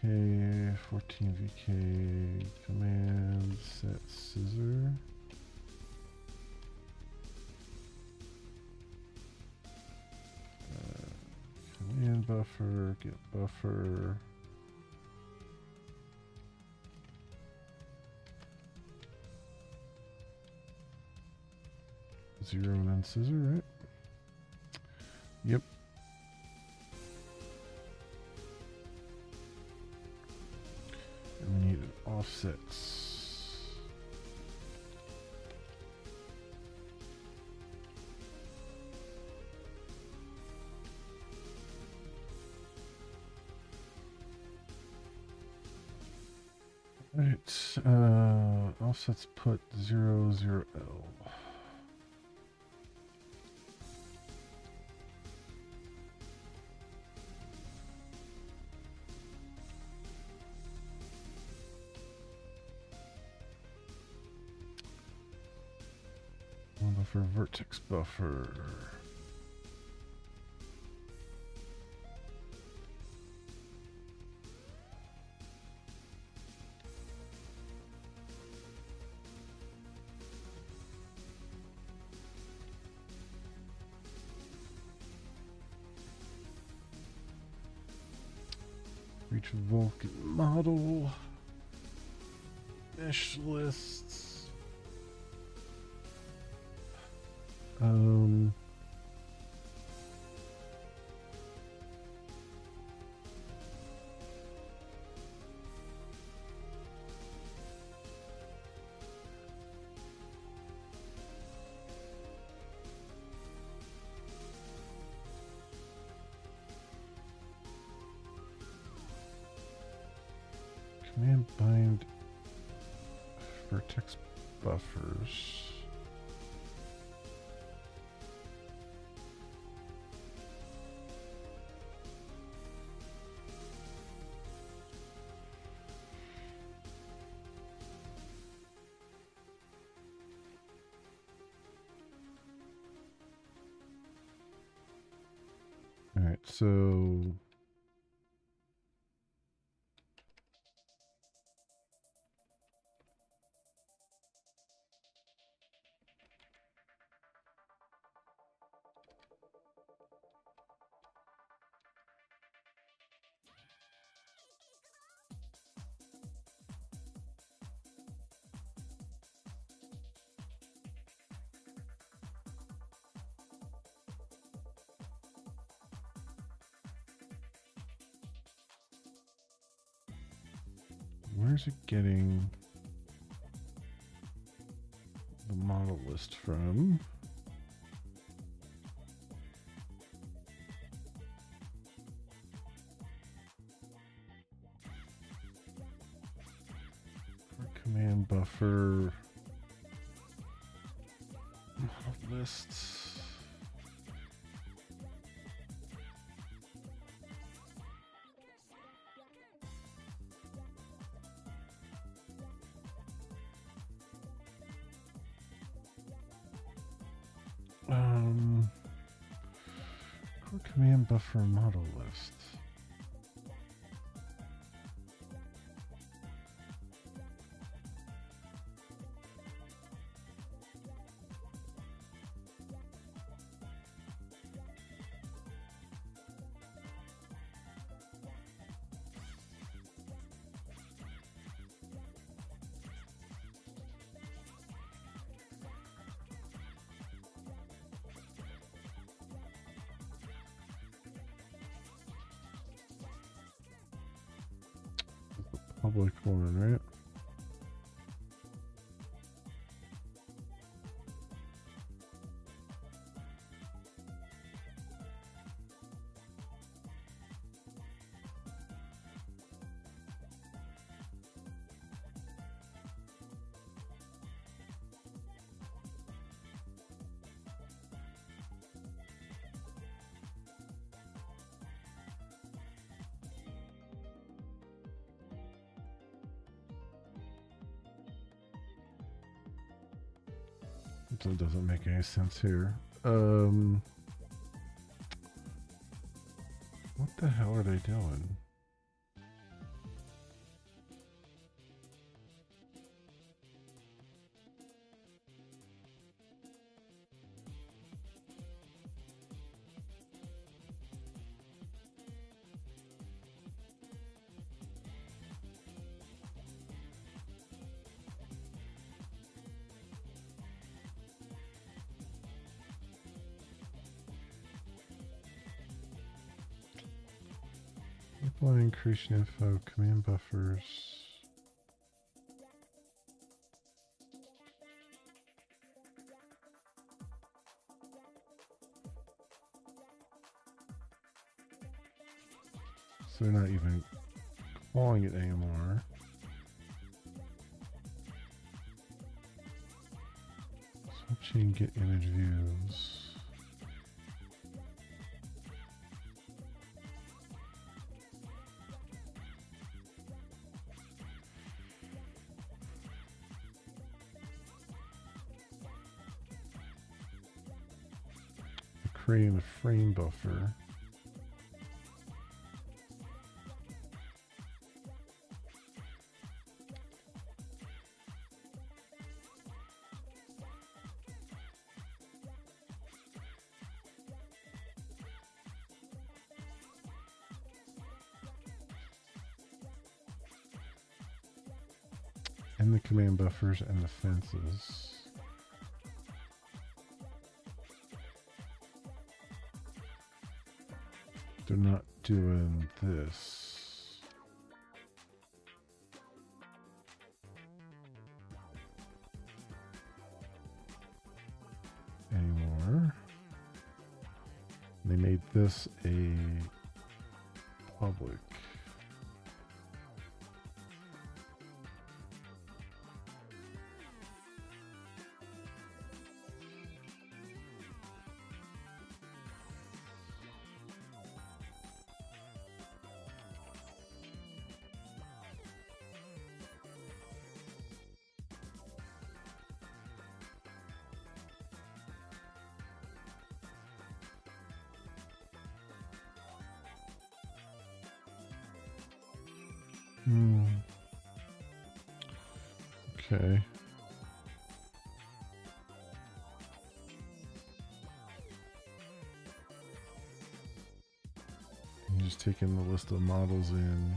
VK 14 VK command set scissor. Command buffer, get buffer. Zero and then scissor, right? Yep. And we need offsets. Alright, offsets put 0, 0, L. Buffer, vertex buffer. Reach Vulkan model. Mesh lists. Command bind vertex buffers. All right, so where's it getting the model list from? Command buffer model lists. Core command buffer model list. public one, right? It doesn't make any sense here. What the hell are they doing? Applying creation info, command buffers. So they're not even calling it anymore. Switching get image views. Creating a frame buffer. And the command buffers and the fences. They're not doing this. Anymore. They made this a public. Okay. I'm just taking the list of models in.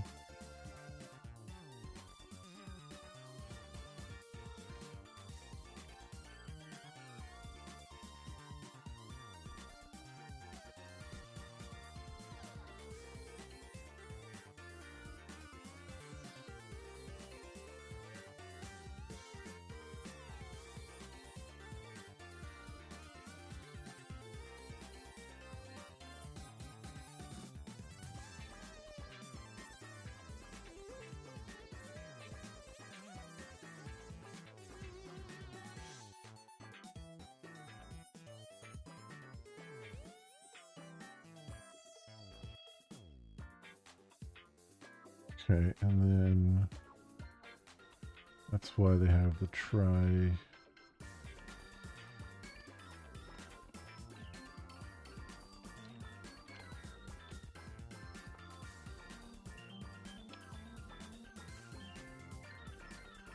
Okay, and then that's why they have the try.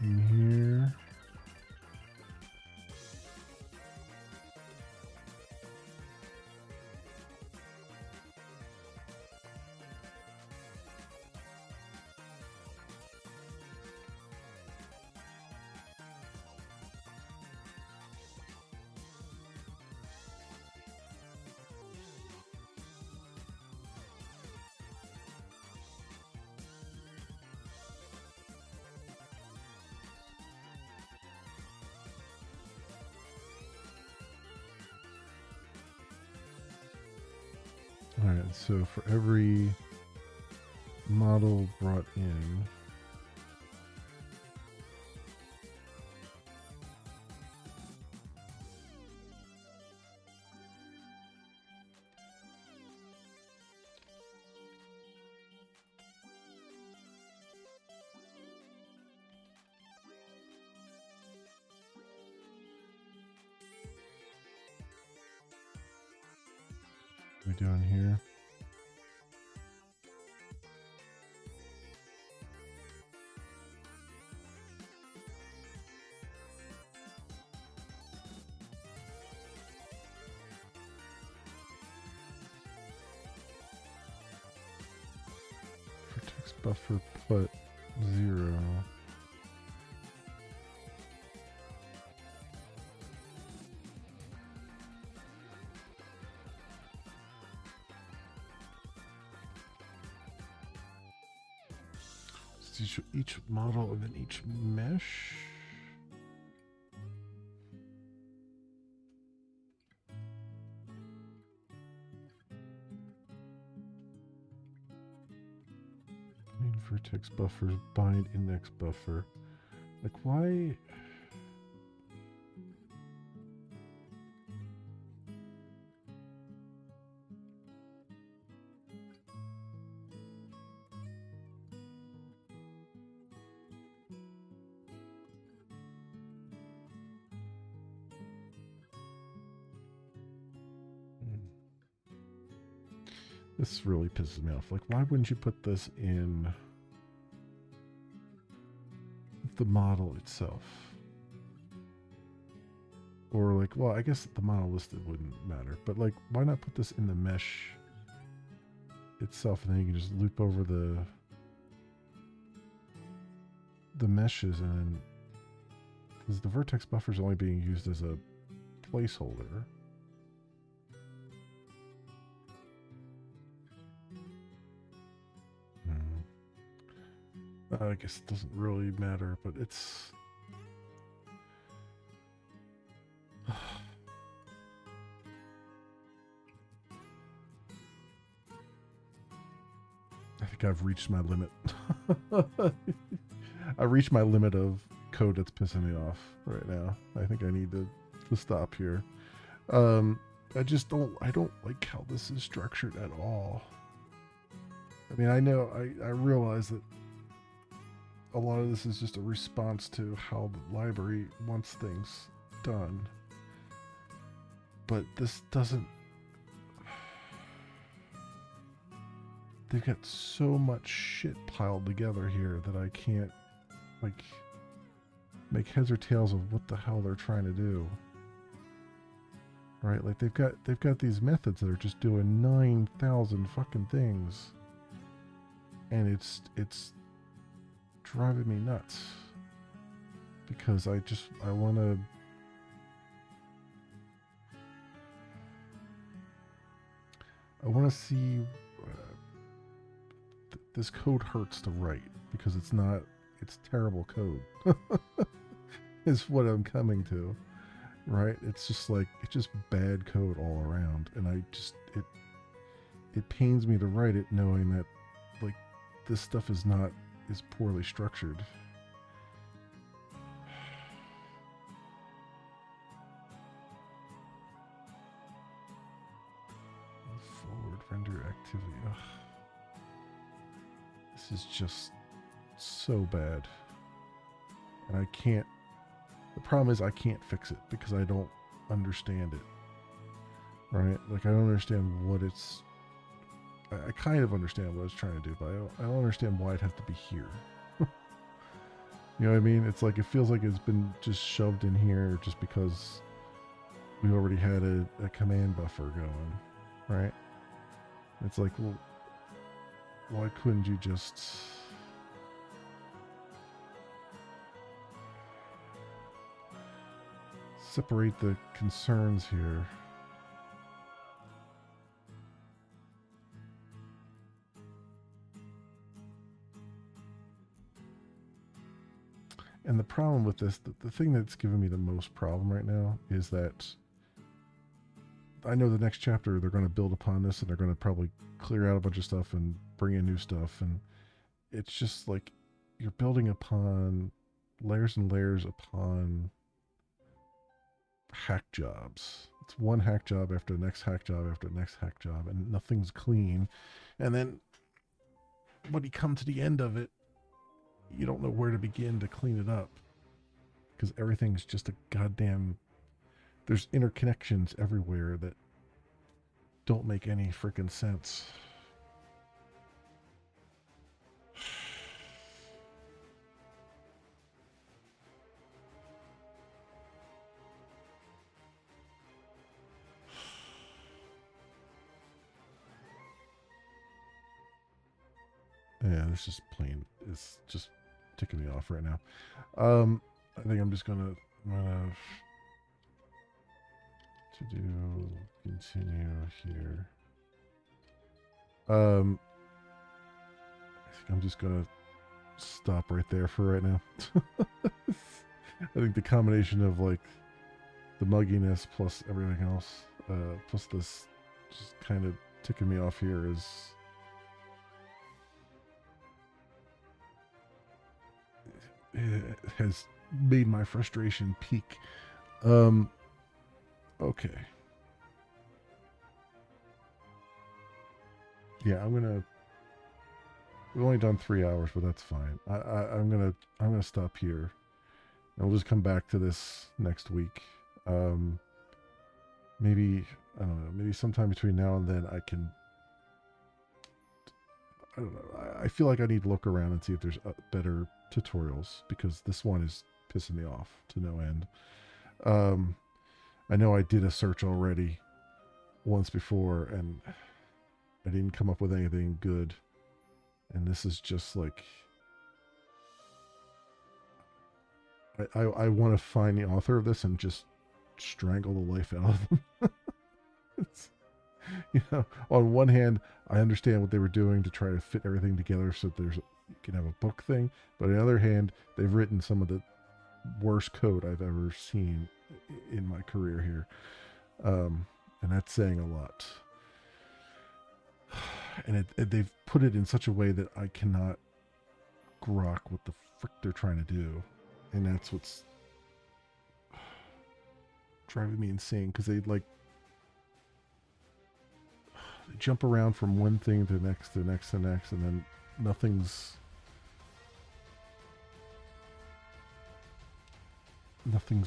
In here. and so for every model brought in, what are we doing here? For text buffer put 0. So each model and then each mesh. Main vertex buffers bind index buffer. Like why? This really pisses me off. Like, why wouldn't you put this in the model itself? Or like, well, I guess the model listed wouldn't matter, but like, why not put this in the mesh itself, and then you can just loop over the meshes, and then because the vertex buffer is only being used as a placeholder. I guess it doesn't really matter, but it's I think I've reached my limit. I reached my limit of code that's pissing me off right now. I think I need to stop here. I don't like how this is structured at all. I mean, I realize that a lot of this is just a response to how the library wants things done. But this doesn't... They've got so much shit piled together here that I can't, like, make heads or tails of what the hell they're trying to do. Right? Like, they've got these methods that are just doing 9,000 fucking things. And it's driving me nuts. Because I want to... I want to see... this code hurts to write because it's terrible code is what I'm coming to, right? It's just bad code all around, and it pains me to write it knowing that like this stuff is poorly structured. Forward render activity. Ugh. This is just so bad. And I can't... The problem is I can't fix it because I don't understand it. Right? Like, I don't understand what it's... I kind of understand what it's trying to do, but I don't understand why it'd have to be here. You know what I mean? It's like, it feels like it's been just shoved in here just because we already had a command buffer going. Right? It's like, well... Why couldn't you just... separate the concerns here? And the problem with this, the thing that's giving me the most problem right now is that I know the next chapter they're going to build upon this, and they're going to probably clear out a bunch of stuff and bring in new stuff, and it's just like you're building upon layers and layers upon hack jobs. It's one hack job after the next hack job after the next hack job, and nothing's clean. And then when you come to the end of it, you don't know where to begin to clean it up because everything's just a goddamn. There's interconnections everywhere that don't make any freaking sense. Yeah, this is plain. It's just ticking me off right now. I think I'm gonna to do continue here. I think I'm just gonna stop right there for right now. I think the combination of like the mugginess plus everything else, plus this just kind of ticking me off here is it has made my frustration peak. Okay. Yeah, we've only done 3 hours, but that's fine. I'm gonna stop here. And we'll just come back to this next week. Maybe I don't know. Maybe sometime between now and then I can. I don't know. I feel like I need to look around and see if there's better tutorials because this one is pissing me off to no end. I know I did a search already once before and I didn't come up with anything good. And this is just like I want to find the author of this and just strangle the life out of them. You know, on one hand, I understand what they were doing to try to fit everything together so that you can have a book thing. But on the other hand, they've written some of the worst code I've ever seen in my career here. And that's saying a lot. And they've put it in such a way that I cannot grok what the frick they're trying to do. And that's what's driving me insane because they jump around from one thing to the next, to the next, to the next, and then nothing's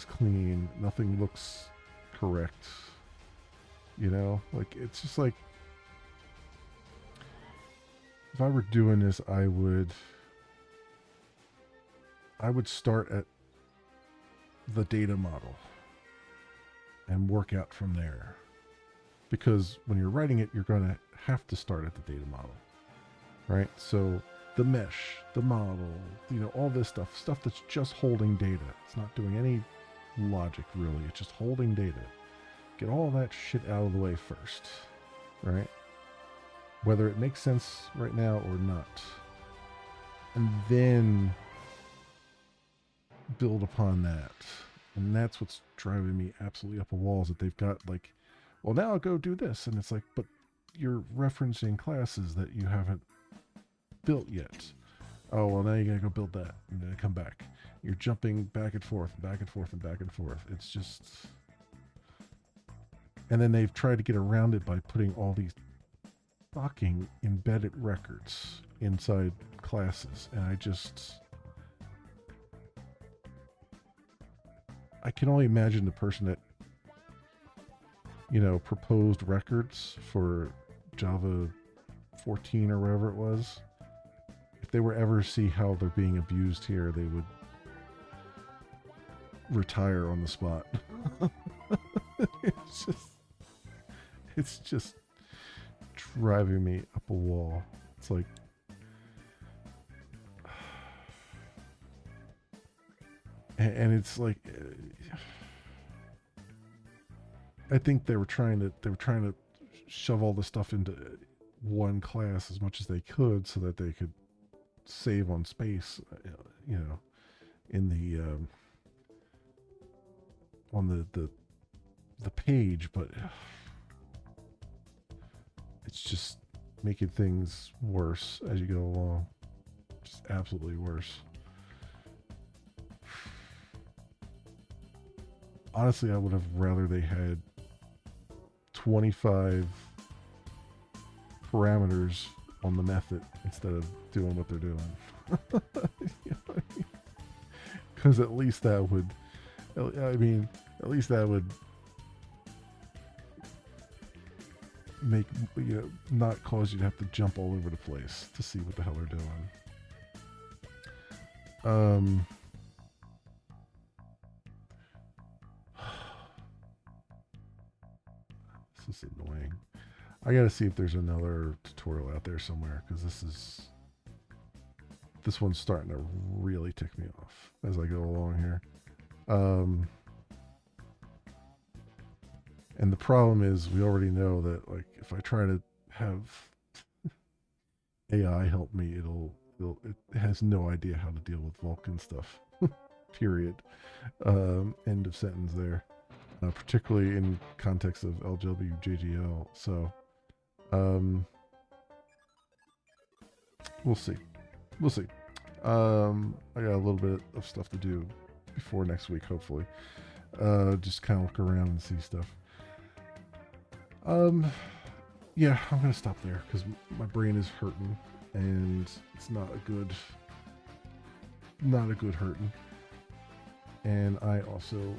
clean. Nothing looks correct. You know, like it's just like if I were doing this, I would start at the data model and work out from there. Because when you're writing it, you're going to have to start at the data model, right? So the mesh, the model, you know, all this stuff that's just holding data. It's not doing any logic really. It's just holding data. Get all that shit out of the way first, right? Whether it makes sense right now or not. And then build upon that. And that's what's driving me absolutely up a wall is that they've got like, well, now I'll go do this. And it's like, but you're referencing classes that you haven't built yet. Oh, well, now you got to go build that and then come back. You're jumping back and forth and back and forth and back and forth. It's just... And then they've tried to get around it by putting all these fucking embedded records inside classes. And I can only imagine the person that, you know, proposed records for Java 14 or whatever it was. If they were ever see how they're being abused here, they would retire on the spot. It's just driving me up a wall. It's like, and it's like, I think they were trying to shove all the stuff into one class as much as they could so that they could save on space, you know, in the on the page. But it's just making things worse as you go along. Just absolutely worse. Honestly, I would have rather they had 25 parameters on the method instead of doing what they're doing. Because at least that would, I mean, at least that would make, not cause you to have to jump all over the place to see what the hell they're doing. This is annoying. I gotta see if there's another tutorial out there somewhere, because this one's starting to really tick me off as I go along here. And the problem is, we already know that, like, if I try to have AI help me, it has no idea how to deal with Vulkan stuff. Period. End of sentence there. Particularly in context of LWJGL. So, we'll see. We'll see. I got a little bit of stuff to do before next week, hopefully. Just kind of look around and see stuff. Yeah, I'm gonna stop there because my brain is hurting, and it's not a good hurting. And I also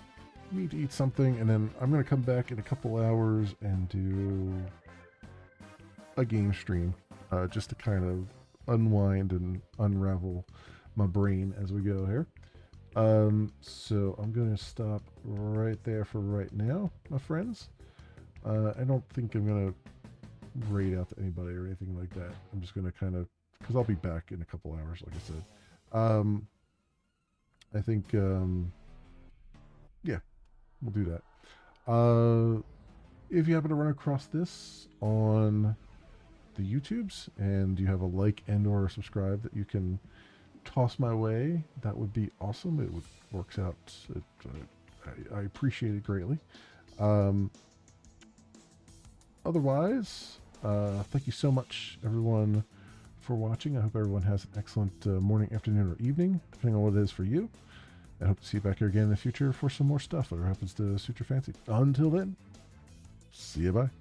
need to eat something, and then I'm gonna come back in a couple hours and do a game stream, just to kind of unwind and unravel my brain as we go here. So I'm gonna stop right there for right now, my friends. I don't think I'm gonna raid out to anybody or anything like that. I'm just gonna kind of, because I'll be back in a couple hours, like I said. I think, yeah, we'll do that. If you happen to run across this on the YouTubes and you have a like and or subscribe that you can toss my way, that would be awesome. It works out. I appreciate it greatly. Otherwise, thank you so much, everyone, for watching. I hope everyone has an excellent morning, afternoon, or evening, depending on what it is for you. I hope to see you back here again in the future for some more stuff, whatever happens to suit your fancy. Until then, see you, bye.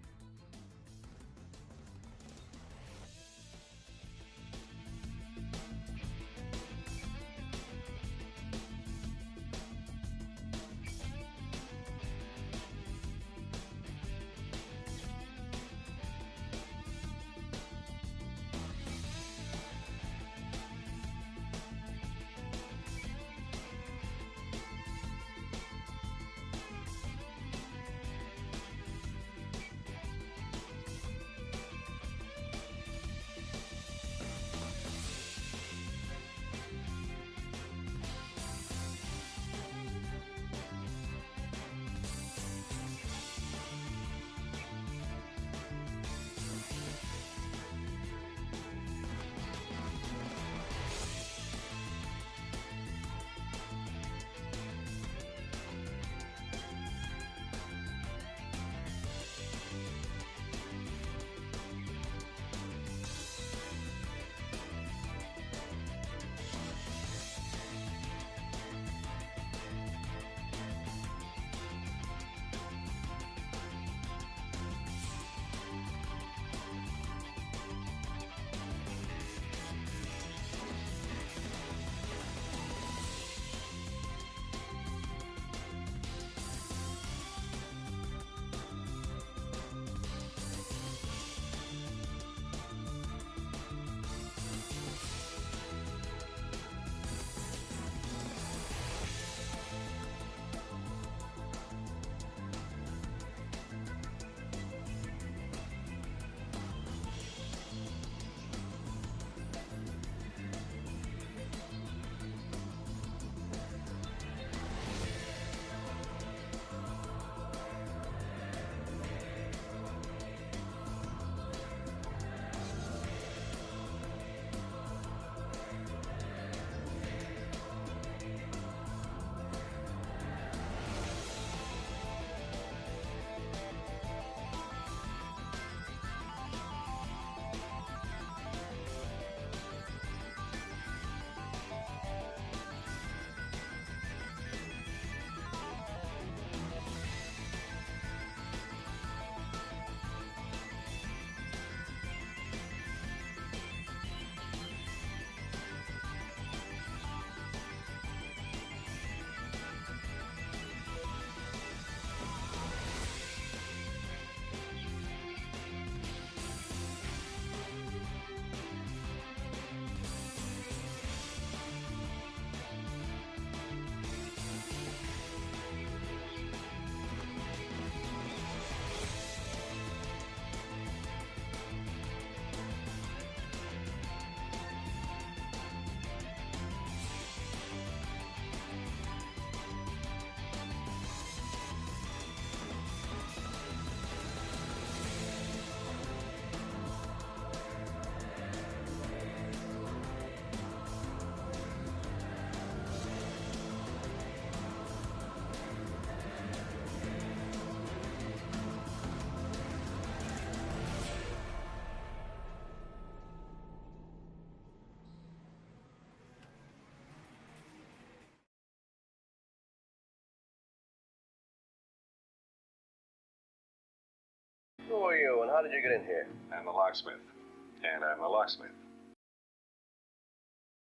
are you, and how did you get in here? I'm the locksmith. And I'm the locksmith.